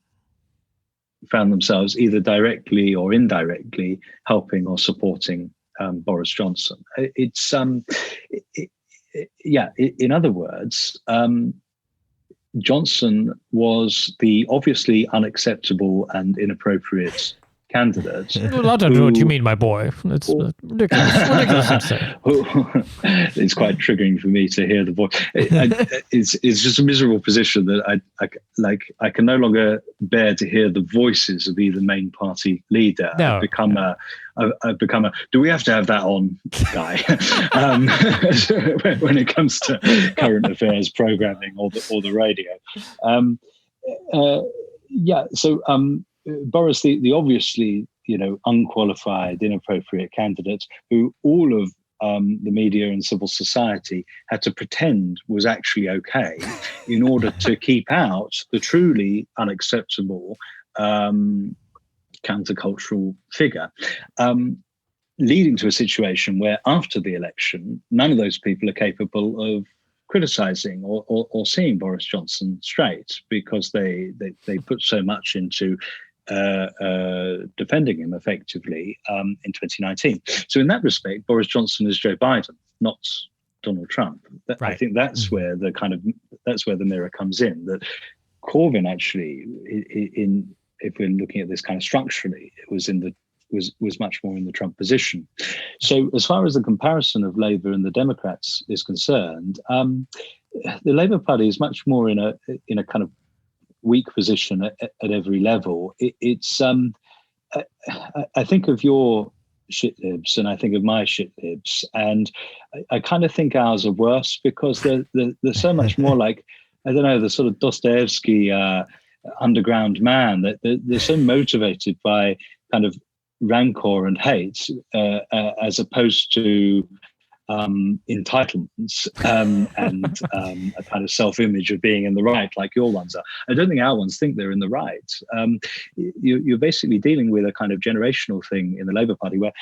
found themselves either directly or indirectly helping or supporting Boris Johnson. In other words, Johnson was the obviously unacceptable and inappropriate candidate. I don't know what you mean, my boy. It's ridiculous to say. It's quite triggering for me to hear the voice. It's just a miserable position that I can no longer bear to hear the voices of either main party leader. No, I've become a do we have to have that on guy when it comes to current affairs programming or the radio. Boris, the obviously unqualified, inappropriate candidate who all of the media and civil society had to pretend was actually okay in order to keep out the truly unacceptable countercultural figure, leading to a situation where after the election, none of those people are capable of criticizing or seeing Boris Johnson straight because they put so much into defending him effectively in 2019. So in that respect, Boris Johnson is Joe Biden, not Donald Trump. Right. I think that's where the mirror comes in. That Corbyn actually, in if we're looking at this kind of structurally, it was was much more in the Trump position. So as far as the comparison of Labour and the Democrats is concerned, the Labour Party is much more in a kind of weak position at every level. I think of your shit libs and I think of my shit libs, and I kind of think ours are worse because they're so much more like, I don't know, the sort of Dostoevsky underground man, that they're so motivated by kind of rancor and hate as opposed to entitlements and a kind of self-image of being in the right, like your ones are. I don't think our ones think they're in the right. You're basically dealing with a kind of generational thing in the Labour Party where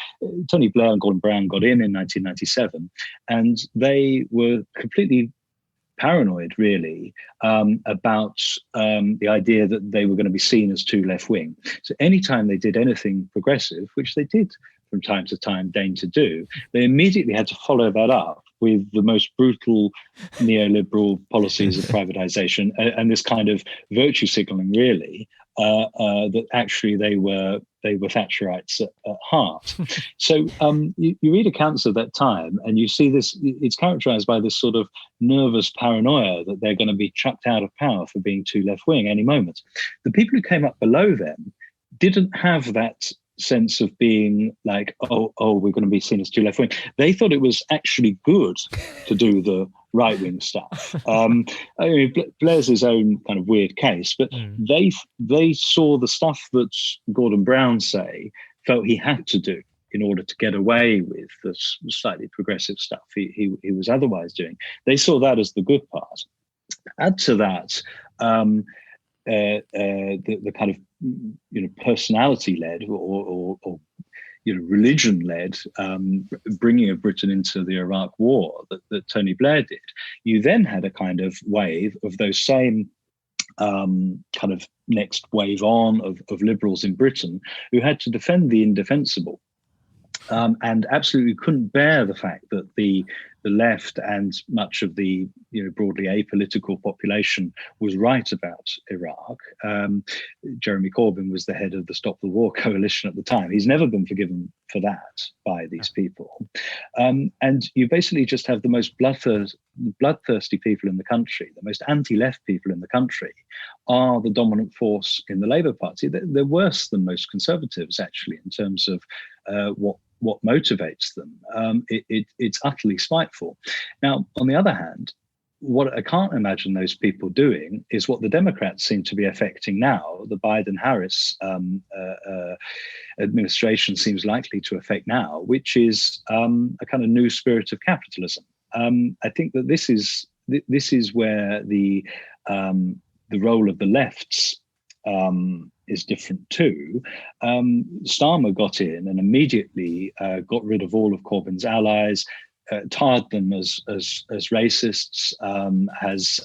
Tony Blair and Gordon Brown got in 1997, and they were completely paranoid, really, about the idea that they were going to be seen as too left-wing. So anytime they did anything progressive, which they did from time to time deign to do, they immediately had to follow that up with the most brutal neoliberal policies of privatization and this kind of virtue signaling, really, that actually they were Thatcherites at heart. So you read accounts of that time and you see this, it's characterized by this sort of nervous paranoia that they're going to be chucked out of power for being too left-wing any moment. The people who came up below them didn't have that sense of being like, oh, we're going to be seen as too left-wing. They thought it was actually good to do the right-wing stuff. I mean, Blair's his own kind of weird case, but they saw the stuff that Gordon Brown felt he had to do in order to get away with the slightly progressive stuff he was otherwise doing. They saw that as the good part. Add to that the kind of personality-led or religion-led bringing of Britain into the Iraq War that Tony Blair did. You then had a kind of wave of those same kind of next wave on of liberals in Britain who had to defend the indefensible. And absolutely couldn't bear the fact that the left and much of the broadly apolitical population was right about Iraq. Jeremy Corbyn was the head of the Stop the War coalition at the time. He's never been forgiven for that by these people. And you basically just have the most bloodthirsty people in the country, the most anti-left people in the country are the dominant force in the Labour Party. They're worse than most Conservatives, actually, in terms of what motivates them. It's utterly spiteful. Now, on the other hand, what I can't imagine those people doing is what the Democrats seem to be affecting now, the Biden-Harris administration seems likely to affect now, which is a kind of new spirit of capitalism. I think that this is where the role of the lefts is different too. Starmer got in and immediately got rid of all of Corbyn's allies, tarred them as racists, has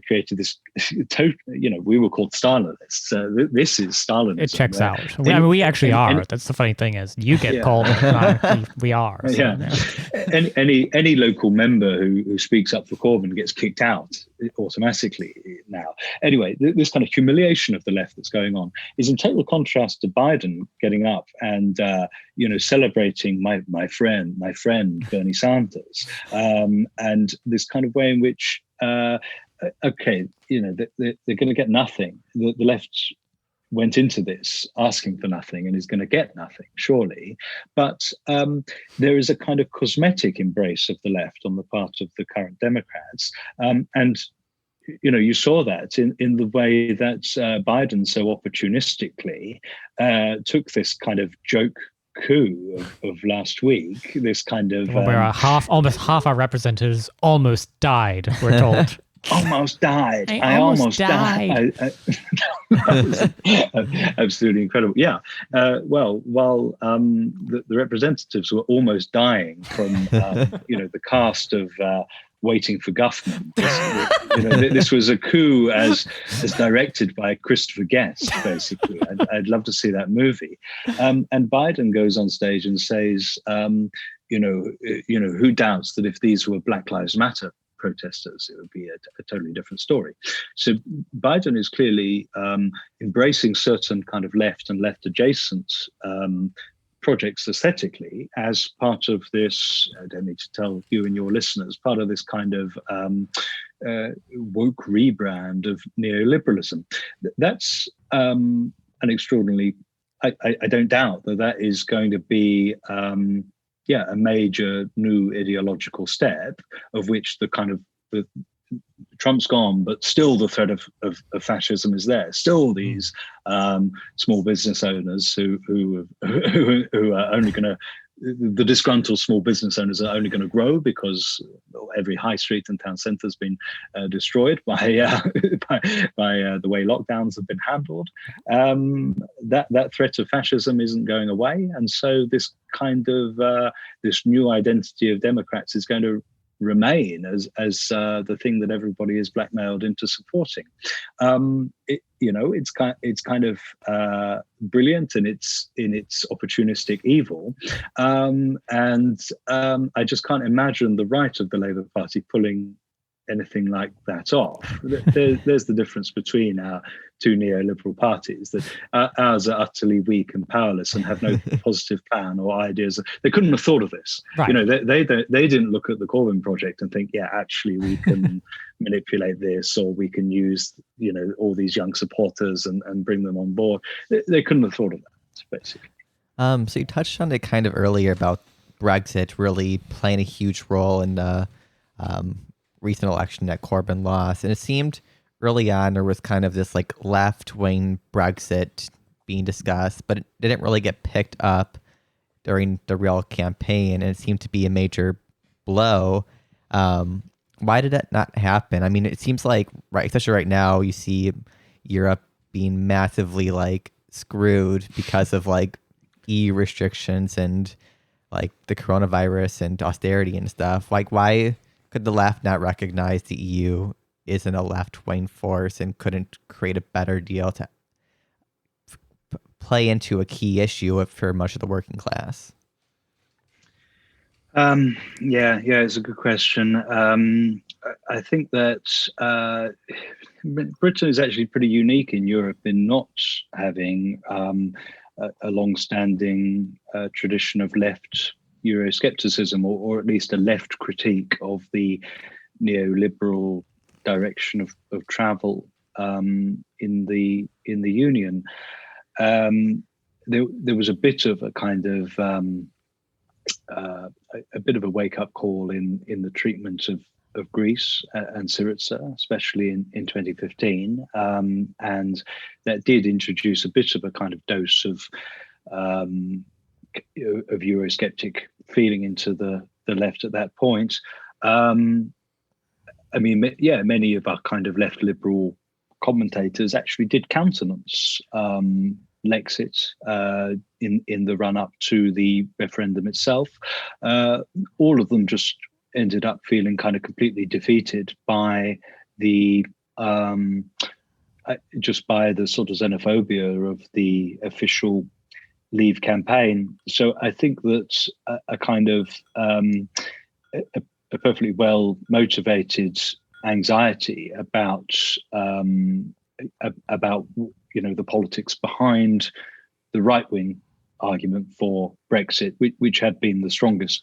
created this we were called Stalinists. This is Stalinism. It checks out. We actually are. That's the funny thing is you get called, we are. So, yeah. Any local member who speaks up for Corbyn gets kicked out automatically now. Anyway, this kind of humiliation of the left that's going on is in total contrast to Biden getting up and celebrating my friend Bernie Sanders, and this kind of way in which they're going to get nothing. The left went into this asking for nothing and is going to get nothing, surely. But there is a kind of cosmetic embrace of the left on the part of the current Democrats. And you saw that in the way that Biden so opportunistically took this kind of joke coup of last week, this kind of where almost half our representatives almost died, we're told. Almost died. I almost died. Absolutely incredible. Yeah. While the representatives were almost dying from the cast of Waiting for Guffman. This was a coup as directed by Christopher Guest, basically. I'd love to see that movie. And Biden goes on stage and says, who doubts that if these were Black Lives Matter protesters, it would be a totally different story. So Biden is clearly embracing certain kind of left and left adjacent projects aesthetically as part of this, I don't need to tell you and your listeners, part of this kind of woke rebrand of neoliberalism. That's an extraordinarily, I don't doubt that is going to be a major new ideological step, of which the kind of Trump's gone, but still the threat of fascism is there. Still these small business owners who are only going to, the disgruntled small business owners are only going to grow because every high street and town centre has been destroyed by the way lockdowns have been handled. That threat of fascism isn't going away, and so this kind of this new identity of Democrats is going to remain as the thing that everybody is blackmailed into supporting. It's kind of brilliant in its opportunistic evil, and I just can't imagine the right of the Labour Party pulling anything like that off. There's the difference between our two neoliberal parties, that ours are utterly weak and powerless and have no positive plan or ideas. They couldn't have thought of this. Right. They didn't look at the Corbyn project and think, yeah, actually we can manipulate this, or we can use all these young supporters and bring them on board. They couldn't have thought of that, basically. So you touched on it kind of earlier about Brexit really playing a huge role in the recent election that Corbyn lost, and it seemed early on there was kind of this like left-wing Brexit being discussed, but it didn't really get picked up during the real campaign, and it seemed to be a major blow. Why did that not happen? I mean, it seems like, right, especially right now, you see Europe being massively like screwed because of like EU restrictions and like the coronavirus and austerity and stuff. Like, why could the left not recognize the EU isn't a left-wing force and couldn't create a better deal to play into a key issue for much of the working class? It's a good question. I think that Britain is actually pretty unique in Europe in not having a long-standing tradition of left Euro-scepticism, or at least a left critique of the neoliberal direction of travel in the Union. There was a bit of a kind of a bit of a wake-up call in the treatment of Greece and Syriza, especially in 2015, and that did introduce a bit of a kind of dose of Eurosceptic feeling into the left at that point. Many of our kind of left liberal commentators actually did countenance Lexit in the run up to the referendum itself. All of them just ended up feeling kind of completely defeated by the by the sort of xenophobia of the official Leave campaign. So I think that a kind of a perfectly well motivated anxiety about the politics behind the right wing argument for Brexit, which had been the strongest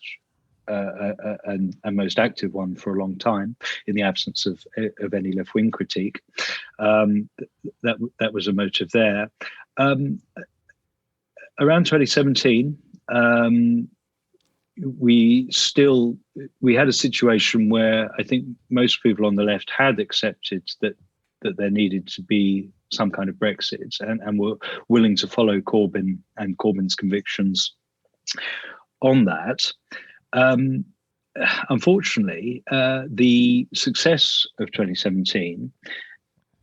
and most active one for a long time in the absence of any left wing critique. That was a motive there. Around 2017, we had a situation where I think most people on the left had accepted that there needed to be some kind of Brexit and were willing to follow Corbyn and Corbyn's convictions on that. Unfortunately, the success of 2017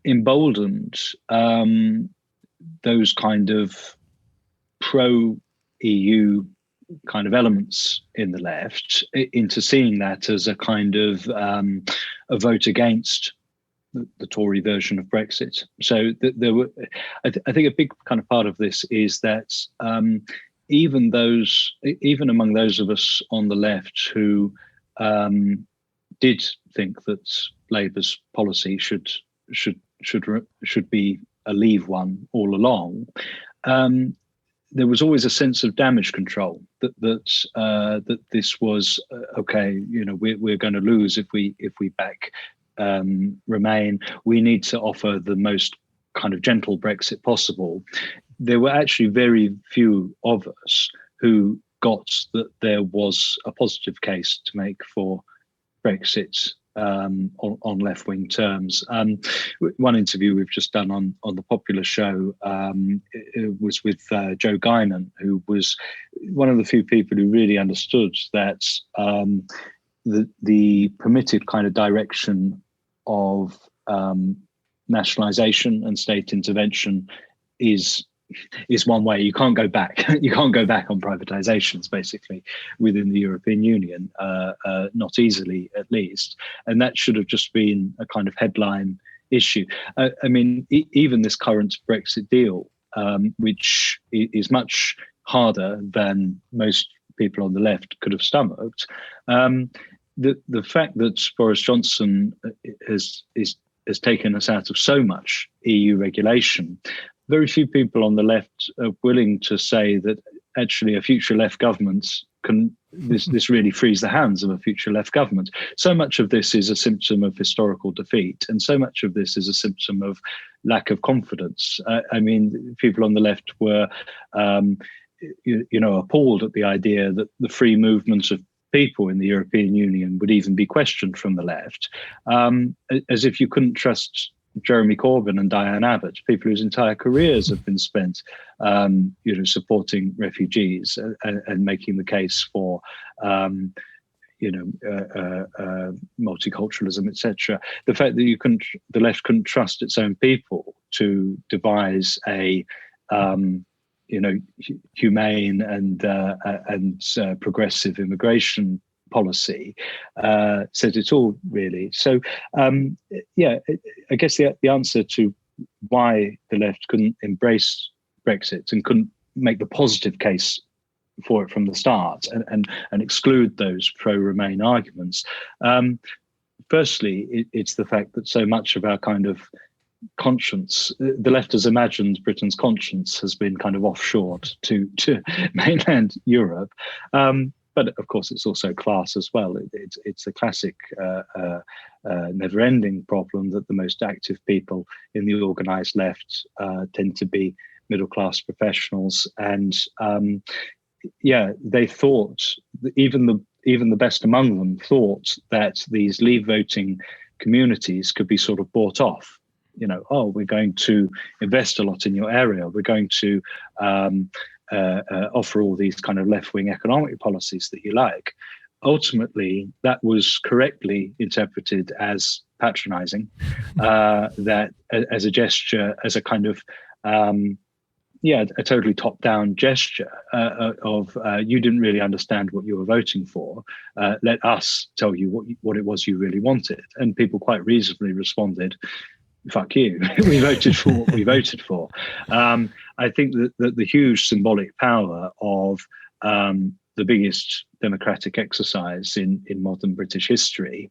emboldened those kind of pro-EU kind of elements in the left into seeing that as a kind of a vote against the Tory version of Brexit. So there were, I think, a big kind of part of this is that even among those of us on the left who did think that Labour's policy should be a Leave one all along, there was always a sense of damage control that this was okay. We're going to lose if we back Remain. We need to offer the most kind of gentle Brexit possible. There were actually very few of us who got that there was a positive case to make for Brexit on left-wing terms. One interview we've just done on the Popular show it was with Joe Guinan, who was one of the few people who really understood that the permitted kind of direction of nationalisation and state intervention is one way. You can't go back. You can't go back on privatizations, basically, within the European Union, not easily, at least. And that should have just been a kind of headline issue. I mean, even this current Brexit deal, which is much harder than most people on the left could have stomached, the fact that Boris Johnson has taken us out of so much EU regulation, very few people on the left are willing to say that actually a future left government this really frees the hands of a future left government. So much of this is a symptom of historical defeat, and so much of this is a symptom of lack of confidence. I mean, people on the left were, appalled at the idea that the free movement of people in the European Union would even be questioned from the left, as if you couldn't trust Jeremy Corbyn and Diane Abbott, people whose entire careers have been spent, supporting refugees and making the case for, multiculturalism, etc. The fact that the left couldn't trust its own people to devise a, humane and progressive immigration policy said it all, really. So I guess the answer to why the left couldn't embrace Brexit and couldn't make the positive case for it from the start and exclude those pro-Remain arguments, firstly, it's the fact that so much of our kind of conscience, the left has imagined Britain's conscience has been kind of offshored to mainland Europe. But of course, it's also class as well. It's a classic never-ending problem that the most active people in the organised left tend to be middle-class professionals, and they thought, even the best among them thought that these Leave voting communities could be sort of bought off. We're going to invest a lot in your area. We're going to offer all these kind of left-wing economic policies that you like. Ultimately, that was correctly interpreted as patronizing, that as a gesture, as a kind of, a totally top-down gesture of you didn't really understand what you were voting for. Let us tell you what it was you really wanted. And people quite reasonably responded, fuck you, we voted for what we voted for. I think that the huge symbolic power of the biggest democratic exercise in modern British history,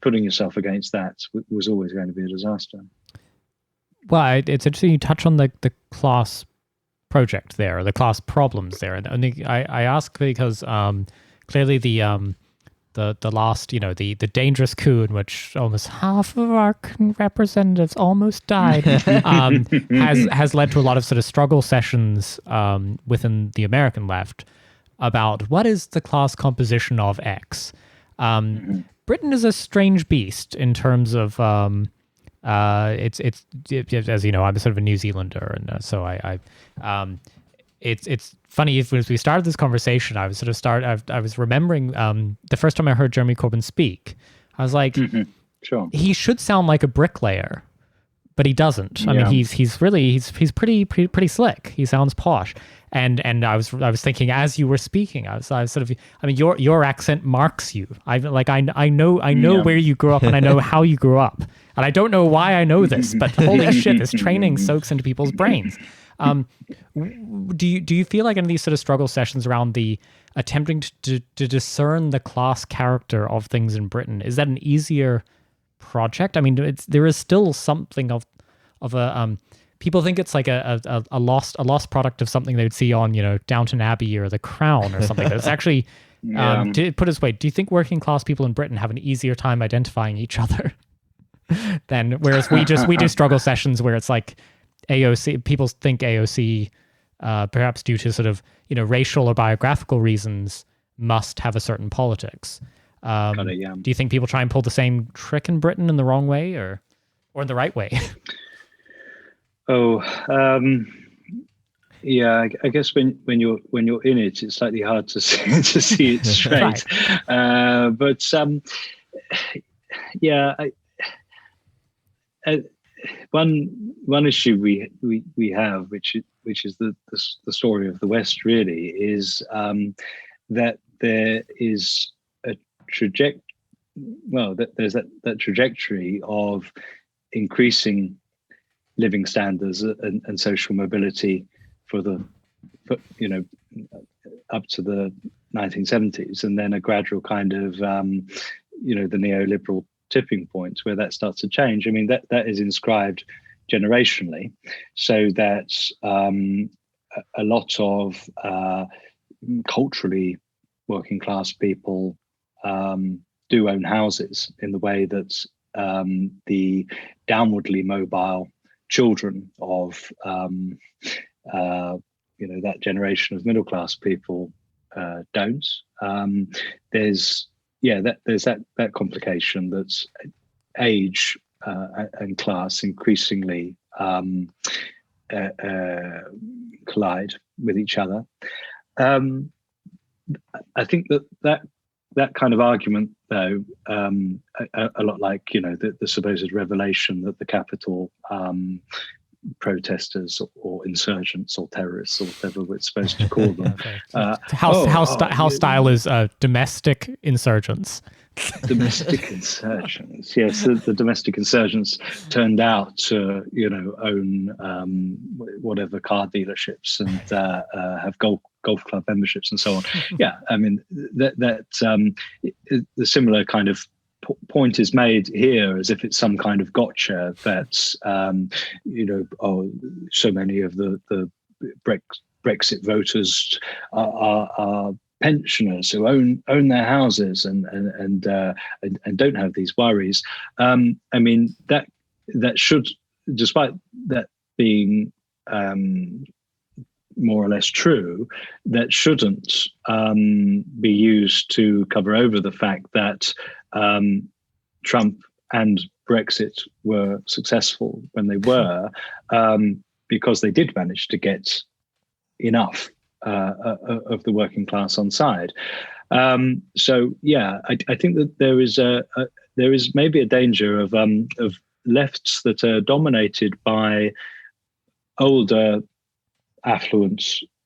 putting yourself against that was always going to be a disaster. Well, it's interesting you touch on the class project there, the class problems there. And I ask because clearly the last, the dangerous coup in which almost half of our representatives almost died, has led to a lot of sort of struggle sessions within the American left about what is the class composition of X. Britain is a strange beast in terms of it's as you know, I'm sort of a New Zealander, and so it's funny, as we started this conversation, I was remembering the first time I heard Jeremy Corbyn speak. I was like, sure, he should sound like a bricklayer, but he doesn't. I mean, he's pretty slick. He sounds posh. And I was thinking as you were speaking, I was sort of, I mean, your accent marks you. I know where you grew up, and I know how you grew up, and I don't know why I know this, but holy shit, this training soaks into people's brains. Do you feel like in these sort of struggle sessions around the attempting to discern the class character of things in Britain, is that an easier project? I mean, there is still something of a people think it's like a lost product of something they would see on, Downton Abbey or The Crown or something. But it's actually to put it this way, do you think working class people in Britain have an easier time identifying each other than whereas we do struggle sessions where it's like AOC, people think AOC perhaps due to sort of racial or biographical reasons must have a certain politics. Do you think people try and pull the same trick in Britain in the wrong way or in the right way? Yeah, I guess when you're in it, it's slightly hard to see it straight. Right. One issue we have, which is the story of the West, really, is that there is there's that trajectory of increasing living standards and social mobility up to the 1970s, and then a gradual kind of the neoliberal tipping point where that starts to change. I mean, that is inscribed generationally, so that a lot of culturally working class people do own houses in the way that the downwardly mobile children of that generation of middle class people don't. There's that complication that's age and class increasingly collide with each other. I think that kind of argument, though, a lot like the supposed revelation that the Capitol protesters or insurgents or terrorists or whatever we're supposed to call them. House style is domestic insurgents. Domestic insurgents, yes. The domestic insurgents turned out to own whatever car dealerships and have golf club memberships and so on. Yeah, I mean the similar kind of point is made here, as if it's some kind of gotcha that so many of the Brexit voters are pensioners who own their houses and don't have these worries. I mean that should, despite that being more or less true, that shouldn't be used to cover over the fact that Trump and Brexit were successful when they were, because they did manage to get enough of the working class on side. So yeah, I think that there is maybe a danger of lefts that are dominated by older, affluent,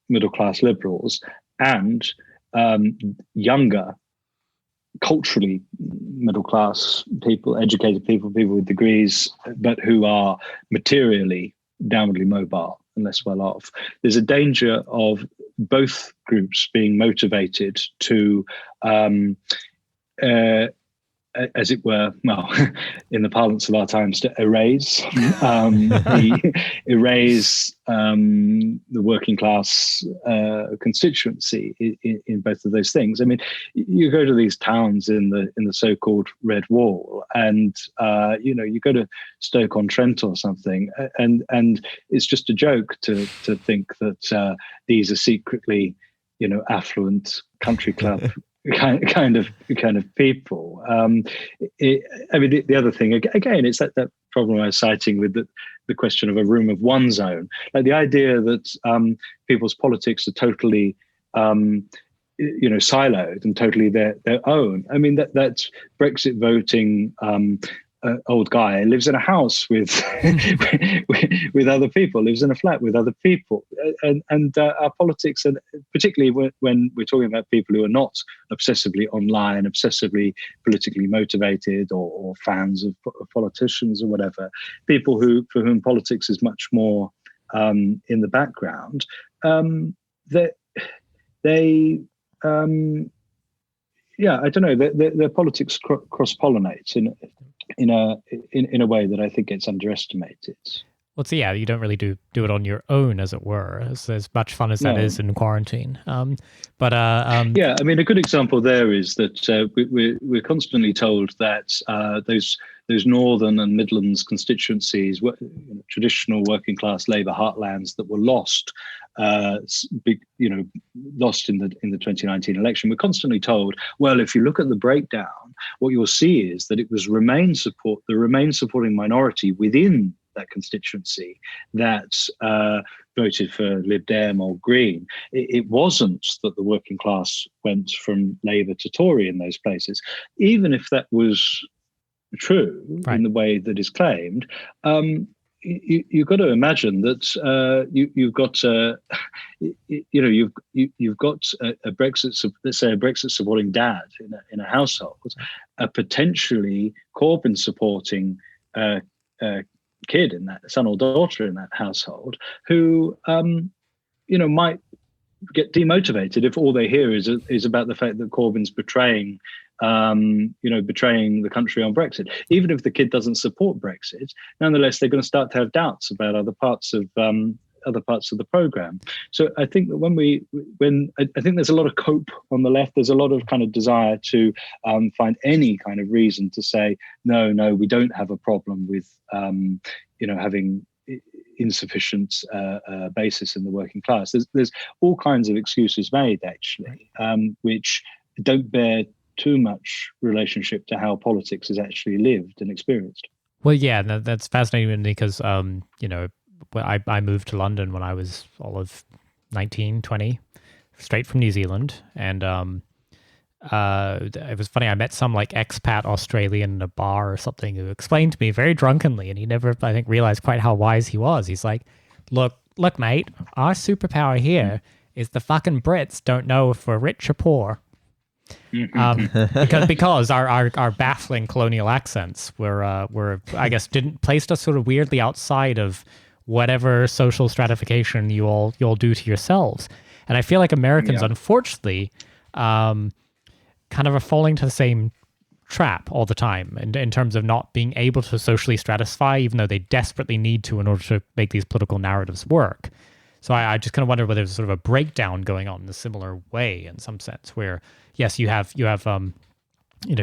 middle class liberals and younger, culturally middle class people, educated people with degrees, but who are materially downwardly mobile and less well off. There's a danger of both groups being motivated to, as it were, well, in the parlance of our times, to erase the working class constituency in both of those things. I mean, you go to these towns in the so-called Red Wall, and you go to Stoke-on-Trent or something, and it's just a joke to think that these are secretly, affluent country club kind of people. I mean, the other thing again, it's that problem I was citing with the question of a room of one's own, like the idea that people's politics are totally siloed and totally their own. I mean, that Brexit voting old guy lives in a house with with other people, lives in a flat with other people. and our politics, and particularly when we're talking about people who are not obsessively online, obsessively politically motivated, or fans of politicians or whatever, people for whom politics is much more in the background, they I don't know, their politics cross-pollinates in a way that I think gets underestimated. Well, so yeah, you don't really do it on your own, as it were, as much fun as that is in quarantine. I mean, a good example there is that we're constantly told that those northern and Midlands constituencies, traditional working class Labour heartlands that were lost, lost in the 2019 election. We're constantly told, well, if you look at the breakdown, what you'll see is that it was the Remain supporting minority within that constituency that voted for Lib Dem or Green. It wasn't that the working class went from Labour to Tory in those places. Even if that was true in the way that is claimed, you've got to imagine that you've got a Brexit, let's say a Brexit supporting dad in a household, a potentially Corbyn supporting kid in that, son or daughter in that household, who might get demotivated if all they hear is about the fact that Corbyn's betraying the country on Brexit. Even if the kid doesn't support Brexit, nonetheless they're going to start to have doubts about other parts of the program. So I think that I think there's a lot of cope on the left. There's a lot of kind of desire to find any kind of reason to say no, we don't have a problem with having insufficient basis in the working class. There's all kinds of excuses made actually, which don't bear too much relationship to how politics is actually lived and experienced. Well, yeah, that's fascinating because I moved to London when I was all of 19, 20, straight from New Zealand. And it was funny, I met some like expat Australian in a bar or something who explained to me very drunkenly, and he never, I think, realized quite how wise he was. He's like, look, mate, our superpower here is the fucking Brits don't know if we're rich or poor. Because our baffling colonial accents were I guess placed us sort of weirdly outside of whatever social stratification you all do to yourselves. And I feel like Americans, unfortunately, kind of are falling to the same trap all the time in terms of not being able to socially stratify, even though they desperately need to in order to make these political narratives work. So I just kind of wonder whether there's sort of a breakdown going on in a similar way in some sense, where yes, you have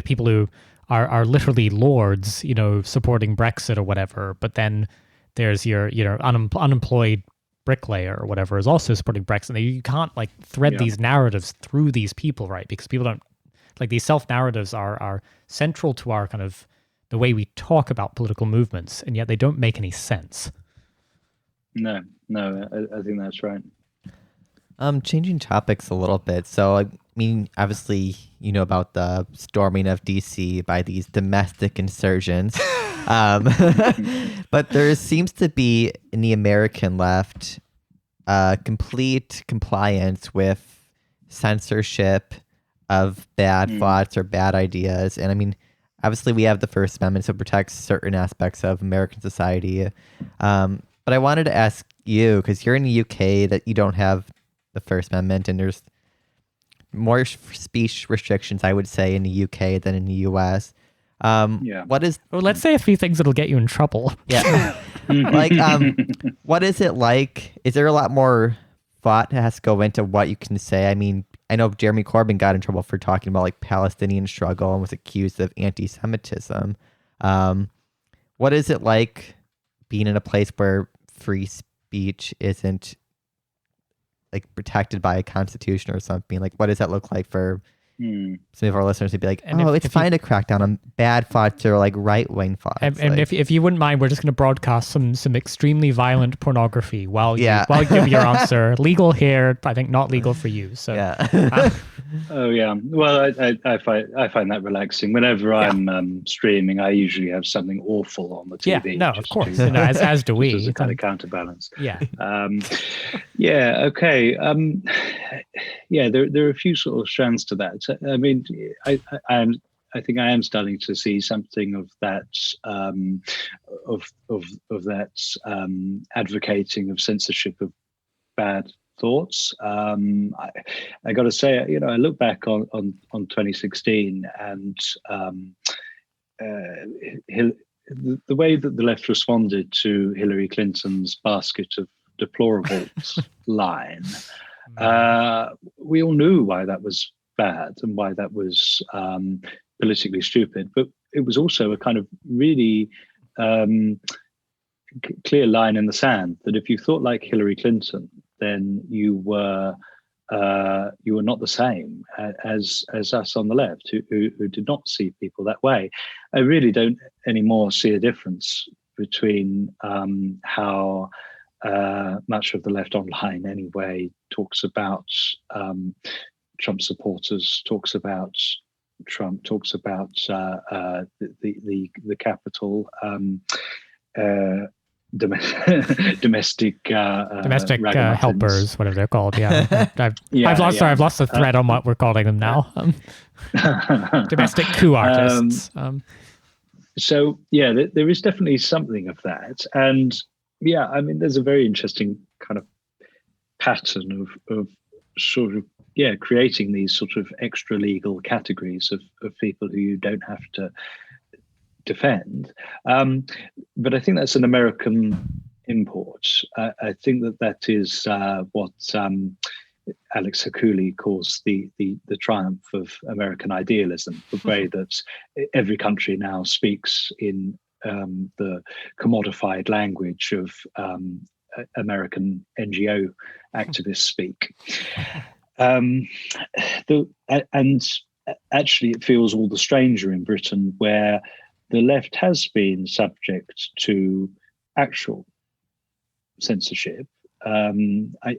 people who are literally lords, supporting Brexit or whatever, but then there's your unemployed bricklayer or whatever is also supporting Brexit. You can't like thread these narratives through these people, right? Because people don't like these self-narratives are central to our kind of the way we talk about political movements, and yet they don't make any sense. No, I think that's right. Changing topics a little bit. So, I mean, obviously, you know about the storming of DC by these domestic insurgents. But there seems to be in the American left complete compliance with censorship of bad thoughts or bad ideas. And I mean, obviously, we have the First Amendment, so it protects certain aspects of American society. But I wanted to ask you, because you're in the UK, that you don't have the First Amendment, and there's more speech restrictions, I would say, in the UK than in the US. What is? Well, let's say a few things that'll get you in trouble. Yeah, like what is it like? Is there a lot more thought that has to go into what you can say? I mean, I know Jeremy Corbyn got in trouble for talking about like Palestinian struggle and was accused of anti-Semitism. What is it like being in a place where free speech isn't like protected by a constitution or something? Like, what does that look like for some of our listeners to be like, it's fine to crack down on bad thoughts or like right-wing thoughts? And if you wouldn't mind, we're just going to broadcast some extremely violent pornography while you give your answer. Legal here, I think not legal for you. So Oh yeah. Well, I find that relaxing. Whenever I'm streaming, I usually have something awful on the TV. Yeah, no, of just course. to, As do we. just as a kind of counterbalance. Yeah. Yeah. Okay. Yeah. There are a few sort of strands to that. I mean, I think I am starting to see something of that, of that advocating of censorship of bad thoughts. I got to say, I look back on 2016 and the way that the left responded to Hillary Clinton's basket of deplorables line. We all knew why that was bad and why that was politically stupid, but it was also a kind of really clear line in the sand that if you thought like Hillary Clinton, then you were not the same as us on the left who did not see people that way. I really don't anymore see a difference between how much of the left online anyway talks about Trump supporters, talks about Trump, talks about the capital. Domestic helpers, whatever they're called. Yeah, I've lost the thread on what we're calling them now. Domestic coup artists. So yeah, there is definitely something of that, and yeah, I mean, there's a very interesting kind of pattern of sort of creating these sort of extra legal categories of people who you don't have to defend, but I think that's an American import. I think that is what Alex Hakuli calls the triumph of American idealism, the way that every country now speaks in the commodified language of American NGO activists speak. And actually, it feels all the stranger in Britain, where the left has been subject to actual censorship. I mean, I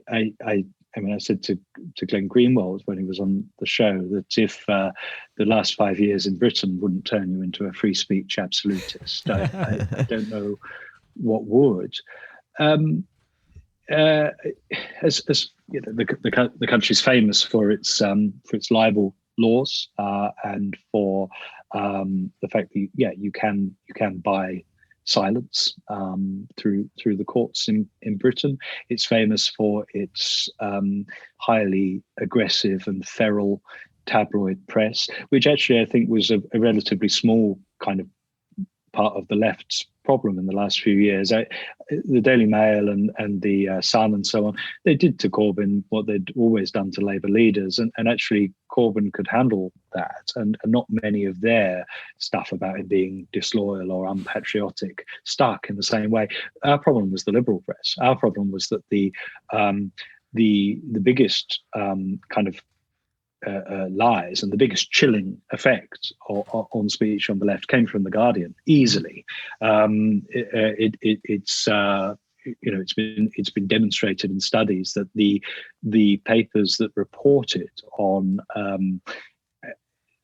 said to Glenn Greenwald when he was on the show that if the last 5 years in Britain wouldn't turn you into a free speech absolutist, I don't know what would. As you know, the country's famous for its libel laws and for the fact that you can buy silence through the courts in Britain. It's famous for its highly aggressive and feral tabloid press, which actually I think was a relatively small kind of part of the left's problem in the last few years. The Daily Mail and the Sun and so on, they did to Corbyn what they'd always done to Labour leaders, and actually Corbyn could handle that, and not many of their stuff about him being disloyal or unpatriotic stuck in the same way. Our problem was the liberal press. Our problem was that the biggest kind of lies and the biggest chilling effect on speech on the left came from the Guardian easily. It's been demonstrated in studies that the papers that reported on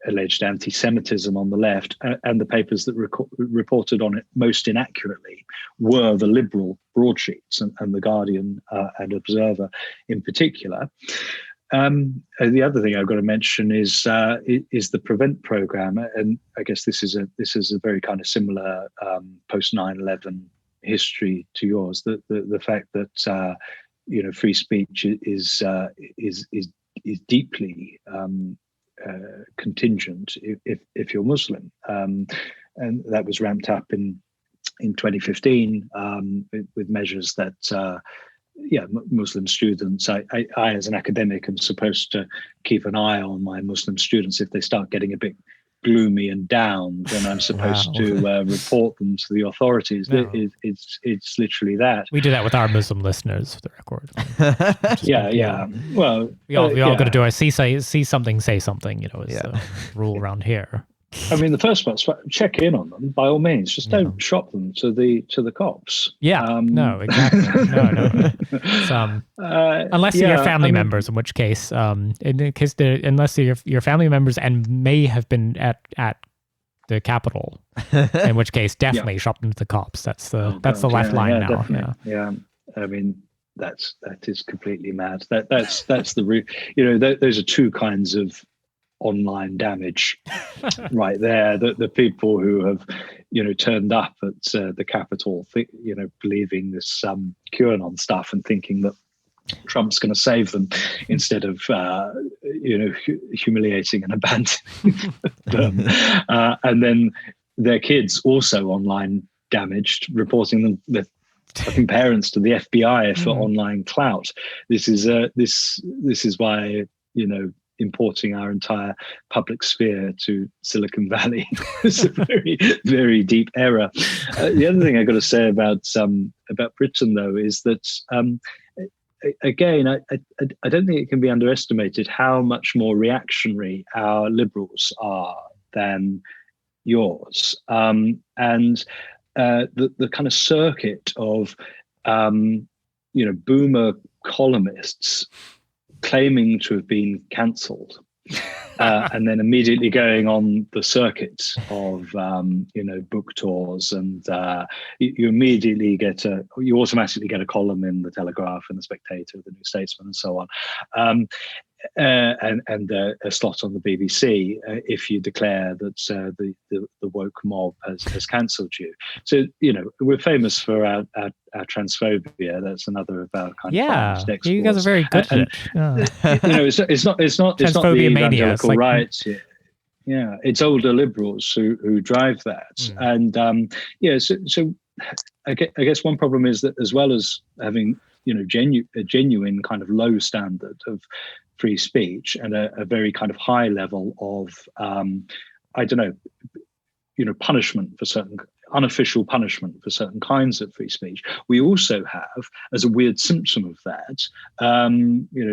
alleged anti-Semitism on the left and the papers that reported on it most inaccurately were the liberal broadsheets, and the Guardian and Observer in particular. The other thing I've got to mention is the Prevent program, and I guess this is a very kind of similar post 9/11 history to yours. The fact that free speech is deeply contingent if you're Muslim, and that was ramped up in 2015 with measures that. Muslim students. I as an academic am supposed to keep an eye on my Muslim students. If they start getting a bit gloomy and down, then I'm supposed to report them to the authorities. No. It's literally that. We do that with our Muslim listeners, for the record. Well, we all got to do our see something, say something. Is the rule around here. I mean, the first part's check in on them by all means. Just don't shop them to the cops. Yeah, no, exactly. No. It's, unless you're family members, in which case, unless your family members and may have been at the Capitol, in which case definitely shop them to the cops. That's the left line now. Definitely. Yeah, I mean that is completely mad. That's the root. Those are two kinds of online damage right there. The people who have turned up at the Capitol believing this QAnon stuff and thinking that Trump's going to save them instead of humiliating and abandoning them, and then their kids also online damaged, reporting them their fucking parents to the FBI for online clout. This is why importing our entire public sphere to Silicon Valley is a very, very deep error. The other thing I got to say about Britain, though, is that again, I don't think it can be underestimated how much more reactionary our liberals are than yours, and the kind of circuit of boomer columnists claiming to have been cancelled, and then immediately going on the circuit of book tours, and you automatically get a column in the Telegraph and the Spectator, the New Statesman, and so on, and a slot on the BBC if you declare that the woke mob has cancelled you. So we're famous for our transphobia. That's another of our kind of exports. You guys are very good at it. It's not the evangelical right. Yeah, it's older liberals who drive that, and So I guess one problem is that, as well as having a genuine kind of low standard of free speech and a very kind of high level of punishment for certain unofficial punishment for certain kinds of free speech, we also have, as a weird symptom of that,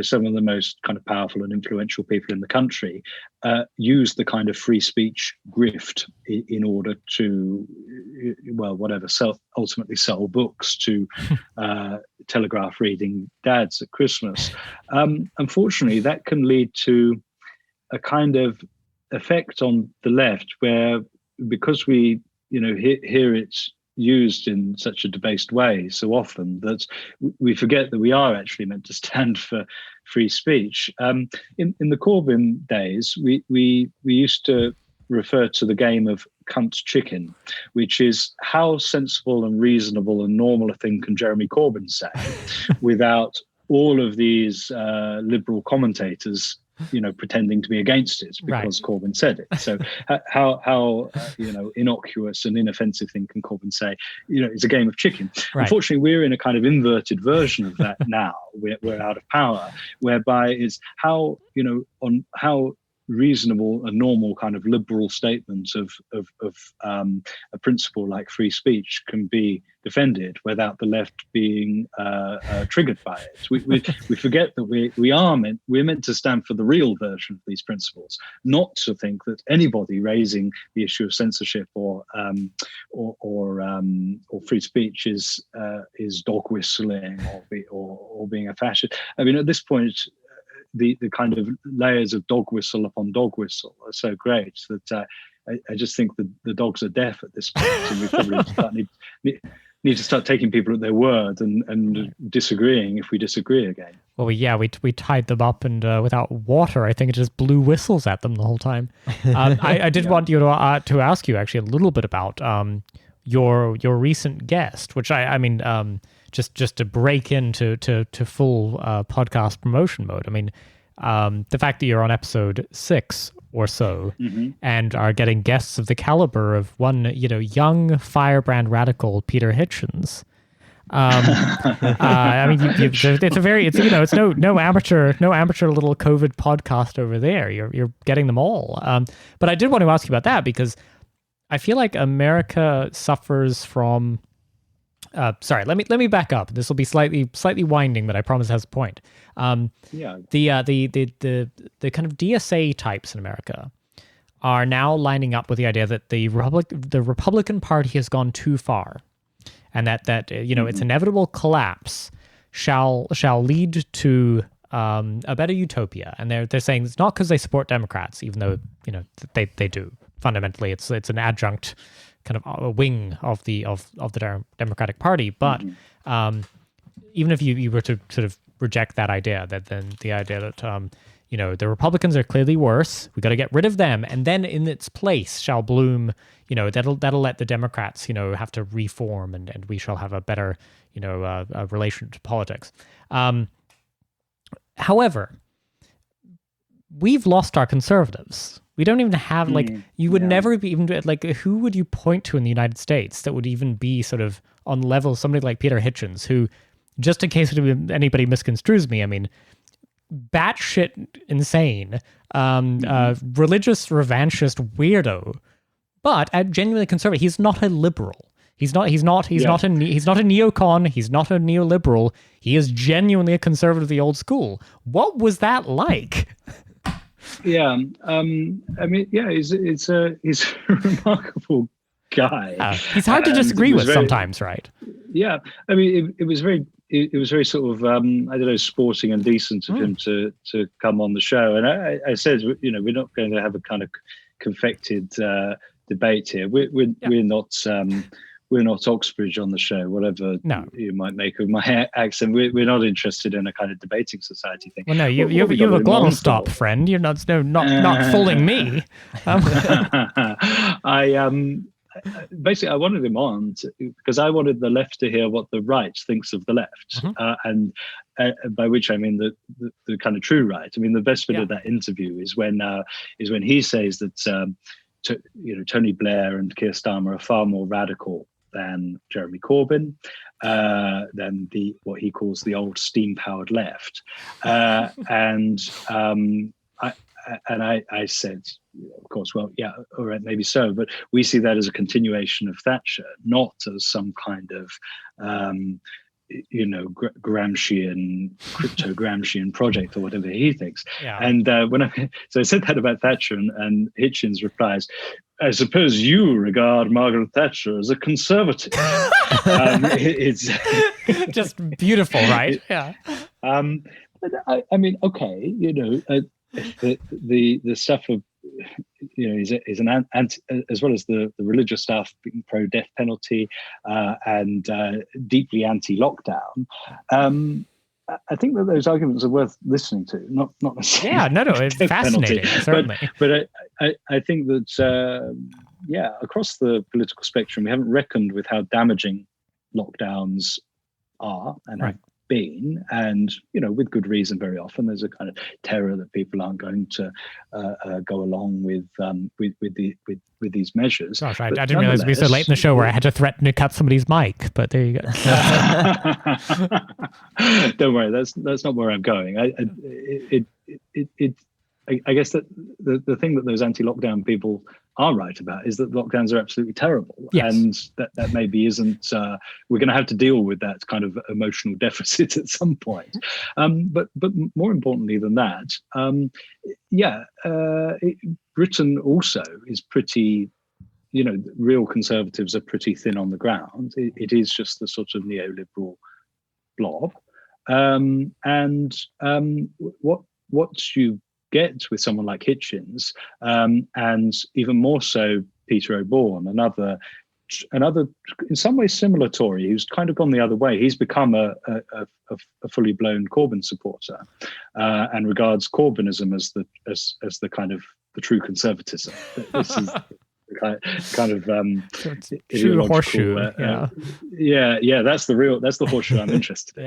some of the most kind of powerful and influential people in the country use the kind of free speech grift in order to, ultimately sell books to Telegraph reading dads at Christmas. Unfortunately, that can lead to a kind of effect on the left where, because we hear it's used in such a debased way so often, that we forget that we are actually meant to stand for free speech. In the Corbyn days, we used to refer to the game of cunt chicken, which is how sensible and reasonable and normal a thing can Jeremy Corbyn say without all of these liberal commentators pretending to be against it because Corbyn said it. So how innocuous and inoffensive thing can Corbyn say? It's a game of chicken. Right. Unfortunately, we're in a kind of inverted version of that now. We're out of power, whereby it's how reasonable and normal kind of liberal statements of a principle like free speech can be defended without the left being triggered by it. We forget that we're meant to stand for the real version of these principles, not to think that anybody raising the issue of censorship or free speech is dog whistling or being a fascist. I mean, at this point, the kind of layers of dog whistle upon dog whistle are so great that I just think that the dogs are deaf at this point, and we probably need to start taking people at their word and disagreeing if we disagree again. Well, we tied them up, and without water, I think it just blew whistles at them the whole time. I did want you to ask you actually a little bit about your recent guest, which I mean. Just to break into full podcast promotion mode. I mean, the fact that you're on episode 6 or so and are getting guests of the caliber of one, young firebrand radical Peter Hitchens. I mean, it's no amateur little COVID podcast over there. You're getting them all. But I did want to ask you about that because I feel like America suffers from. Sorry, let me back up. This will be slightly winding, but I promise it has a point. The kind of DSA types in America are now lining up with the idea that the Republican Party has gone too far, and that its inevitable collapse shall lead to a better utopia. And they're saying it's not because they support Democrats, even though they do. Fundamentally, it's an adjunct kind of a wing of the Democratic Party. But even if you were to sort of reject that idea, then the idea that the Republicans are clearly worse, we got to get rid of them, and then in its place shall bloom, that'll let the Democrats have to reform, and we shall have a better relation to politics. However, we've lost our conservatives. We don't even have you would never be even who would you point to in the United States that would even be sort of on level somebody like Peter Hitchens, who, just in case anybody misconstrues me, I mean, batshit insane, religious revanchist weirdo, but genuinely conservative. He's not a liberal. He's not a neocon. He's not a neoliberal. He is genuinely a conservative of the old school. What was that like? Yeah, I mean, yeah, he's a remarkable guy. He's hard to disagree with sometimes, right? Yeah, I mean, it was very sort of I don't know, sporting and decent of him to come on the show. And I said, we're not going to have a kind of confected debate here. We're not Oxbridge on the show, whatever you might make of my accent. We're not interested in a kind of debating society thing. Well, no, you have a glottal stop, friend. You're not fooling me. Basically, I wanted him on because I wanted the left to hear what the right thinks of the left, and by which I mean the kind of true right. I mean, the best bit of that interview is when he says that Tony Blair and Keir Starmer are far more radical than Jeremy Corbyn, than what he calls the old steam-powered left, and I said, of course, well, yeah, all right, maybe so, but we see that as a continuation of Thatcher, not as some kind of Gramscian, crypto-Gramscian project or whatever he thinks. Yeah. And so I said that about Thatcher, and Hitchens replies, I suppose you regard Margaret Thatcher as a conservative. It's just beautiful, right? Yeah. But I mean, okay, the stuff of is an anti, as well as the religious stuff, being pro death penalty and deeply anti-lockdown. I think that those arguments are worth listening to, not necessarily. Yeah, no, it's fascinating, penalty, certainly. But I think that across the political spectrum, we haven't reckoned with how damaging lockdowns are and have been, and with good reason. Very often there's a kind of terror that people aren't going to go along with these measures. Gosh, I didn't realize it'd be so late in the show where I had to threaten to cut somebody's mic, but there you go. Don't worry, that's not where I'm going. I guess that the thing that those anti-lockdown people are right about is that lockdowns are absolutely terrible, and that maybe isn't. We're going to have to deal with that kind of emotional deficit at some point. But more importantly than that, Britain also is pretty. Real conservatives are pretty thin on the ground. It is just the sort of neoliberal blob, and what you get with someone like Hitchens, and even more so Peter O'Bourne, another in some ways similar Tory who's kind of gone the other way. He's become a fully blown Corbyn supporter, and regards Corbynism as the kind of the true conservatism. This is kind of true horseshoe. That's the horseshoe I'm interested in.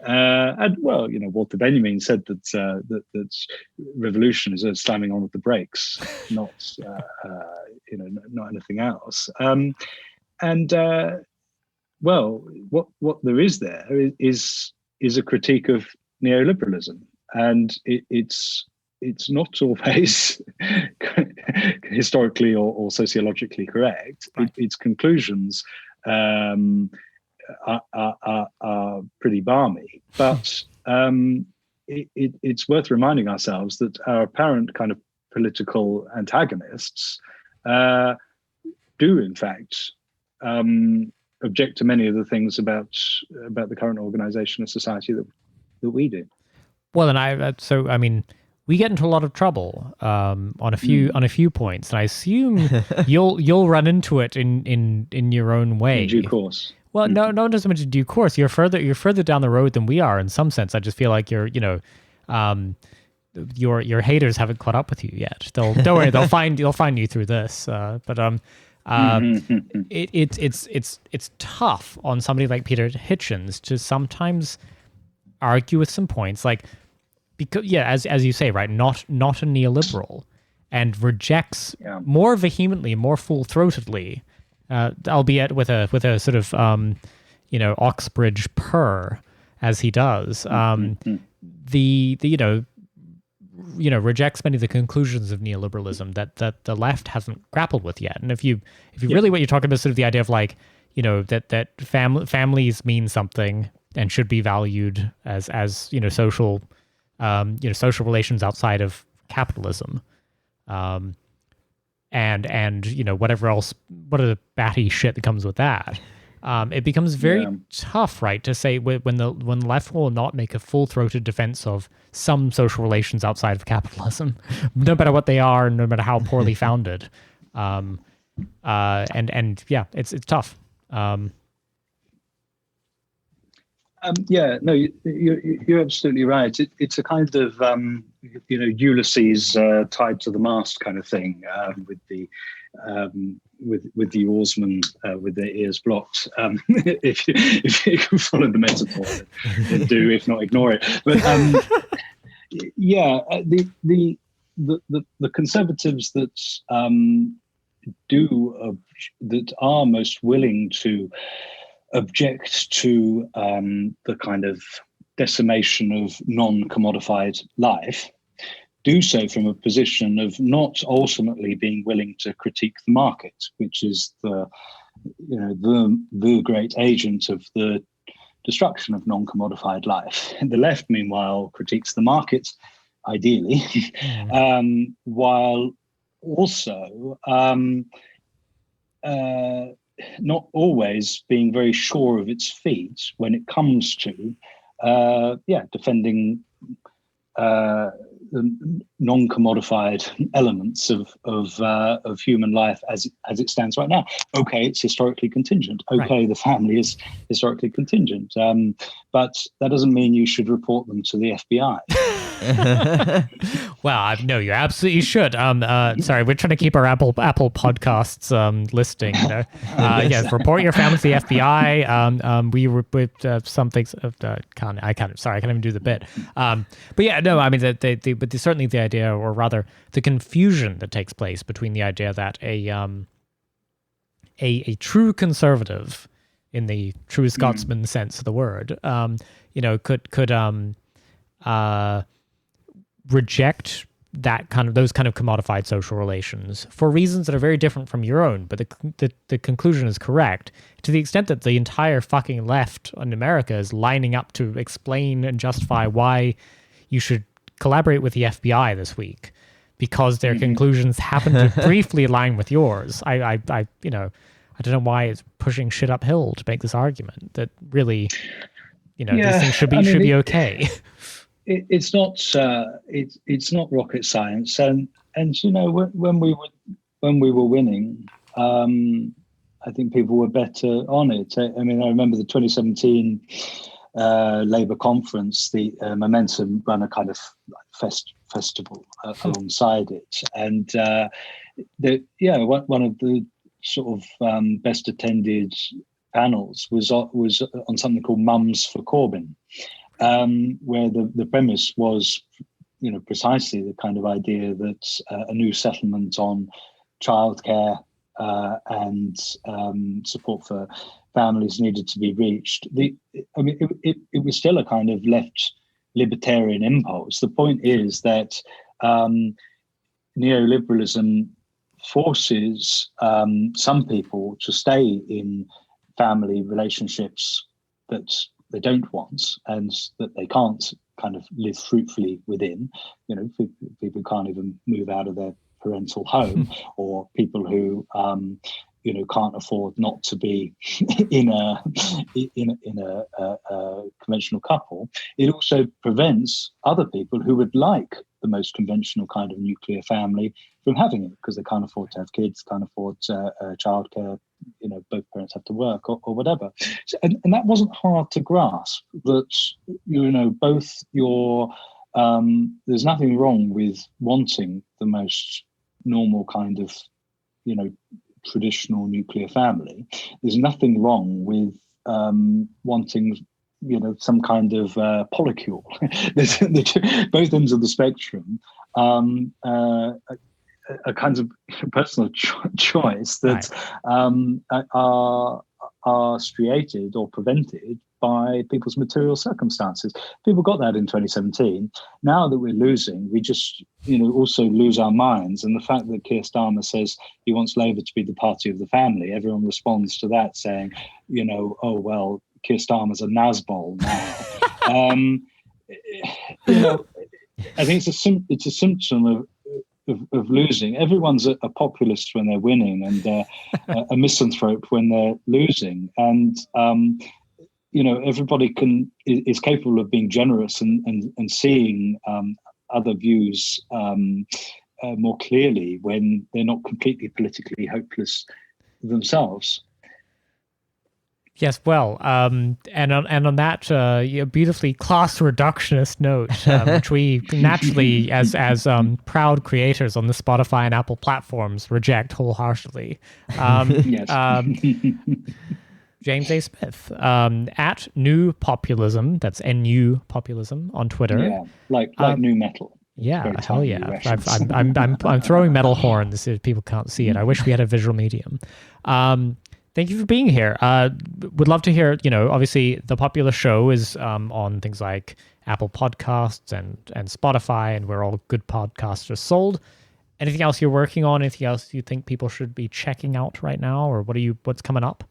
And well, Walter Benjamin said that revolution is a slamming on of the brakes, not not anything else. Well, what there is there is a critique of neoliberalism, and it's not always historically or sociologically correct. Right. Its conclusions are pretty balmy, but it's worth reminding ourselves that our apparent kind of political antagonists do in fact object to many of the things about the current organisation of society that we do. Well, and I mean, we get into a lot of trouble on a few points, and I assume you'll run into it in your own way. In due course. Well, no, not as much in due course. You're further down the road than we are in some sense. I just feel like your haters haven't caught up with you yet. Don't worry, they'll find you through this. It's tough on somebody like Peter Hitchens to sometimes argue with some points, like, because as you say, right, not a neoliberal, and rejects more vehemently, more full-throatedly, albeit with a sort of Oxbridge purr as he does, rejects many of the conclusions of neoliberalism that the left hasn't grappled with yet. And if you really, what you're talking about, sort of the idea of like, that families mean something and should be valued as social, social relations outside of capitalism, and whatever else, what are the batty shit that comes with that. It becomes very tough, right, to say when the left will not make a full-throated defense of some social relations outside of capitalism, no matter what they are, no matter how poorly founded. It's tough. You're absolutely right. It's a kind of Ulysses tied to the mast kind of thing, with the oarsman with their ears blocked. If you can follow the metaphor, then do. If not, ignore it. But the conservatives that that are most willing to object to the kind of decimation of non-commodified life do so from a position of not ultimately being willing to critique the market, which is the great agent of the destruction of non-commodified life. And the left, meanwhile, critiques the market, ideally, while also not always being very sure of its feet when it comes to defending the non-commodified elements of human life as it stands right now. Okay, it's historically contingent. Okay, right. The family is historically contingent, but that doesn't mean you should report them to the FBI. Well, no, you absolutely should. Sorry, we're trying to keep our Apple Podcasts listing. Yes, report your family to the FBI. We with some things. I can't even do the bit. But yeah, no, I mean, but certainly the idea, or rather, the confusion that takes place between the idea that a true conservative, in the true Scotsman sense of the word, could reject those kind of commodified social relations for reasons that are very different from your own, but the conclusion is correct to the extent that the entire fucking left in America is lining up to explain and justify why you should collaborate with the FBI this week because their conclusions happen to briefly align with yours. I don't know why it's pushing shit uphill to make this argument that really, these things should be okay. It's not rocket science, and when we were winning, I think people were better on it. I mean, I remember the 2017 Labour conference. The Momentum ran a kind of festival alongside it, and one of the sort of best attended panels was on something called Mums for Corbyn. Where the premise was, precisely the kind of idea that a new settlement on childcare and support for families needed to be reached. It was still a kind of left libertarian impulse. The point is that neoliberalism forces some people to stay in family relationships that they don't want and that they can't kind of live fruitfully within. People can't even move out of their parental home, or people who can't afford not to be in a conventional couple. It also prevents other people who would like the most conventional kind of nuclear family from having it, because they can't afford to have kids, can't afford childcare. Both parents have to work or whatever. And that wasn't hard to grasp. That both your there's nothing wrong with wanting the most normal kind of traditional nuclear family. There's nothing wrong with wanting some kind of polycule. Both ends of the spectrum are kinds of personal choice that are striated or prevented by people's material circumstances. People got that in 2017. Now that we're losing, we just also lose our minds. And the fact that Keir Starmer says he wants Labour to be the party of the family, everyone responds to that saying, oh well, Keir Starmer's a Nazbol now. I think it's a symptom of losing. Everyone's a populist when they're winning, and a misanthrope when they're losing. And everybody is capable of being generous and seeing other views more clearly when they're not completely politically hopeless themselves. Yes, well, and on that beautifully class reductionist note, which we naturally, as proud creators on the Spotify and Apple platforms, reject wholeheartedly. James A. Smith, at New Populism, that's NU Populism on Twitter. Yeah, like new metal. Yeah, hell yeah! I'm throwing metal horns. People can't see it. I wish we had a visual medium. Thank you for being here. Would love to hear, obviously the popular show is on things like Apple Podcasts and Spotify, and where all good podcasts are sold. Anything else you're working on? Anything else you think people should be checking out right now, or what's coming up?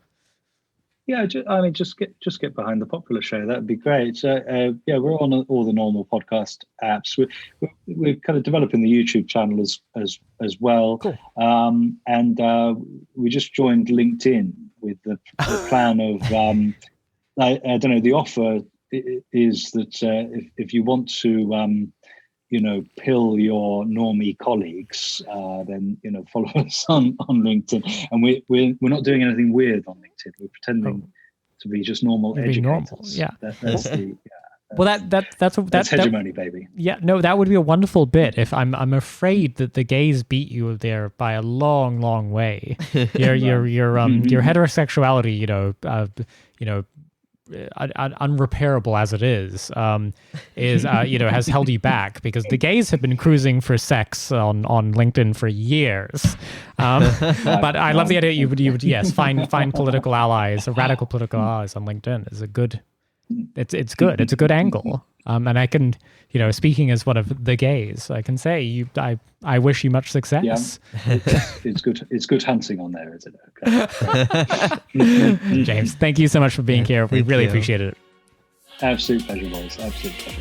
Yeah, just get behind the popular show. That'd be great. We're on all the normal podcast apps. We're kind of developing the YouTube channel as well. Cool. And we just joined LinkedIn with the plan of I don't know. The offer is that if you want to pill your normie colleagues, then follow us on LinkedIn. And we're not doing anything weird on LinkedIn. We're pretending to be just normal educators. Normal. Yeah. That's the that's hegemony, baby. Yeah, no, that would be a wonderful bit. If I'm afraid that the gays beat you there by a long, long way. Your heterosexuality, unrepairable as it is has held you back, because the gays have been cruising for sex on LinkedIn for years. But I love the idea you would find political allies, radical political allies on LinkedIn is a good. It's good. It's a good angle. And I can, speaking as one of the gays, I can say I wish you much success. Yeah, it's good. It's good hunting on there, isn't it? Okay. James, thank you so much for being here. We really appreciate it. Absolute pleasure, boys. Absolute pleasure.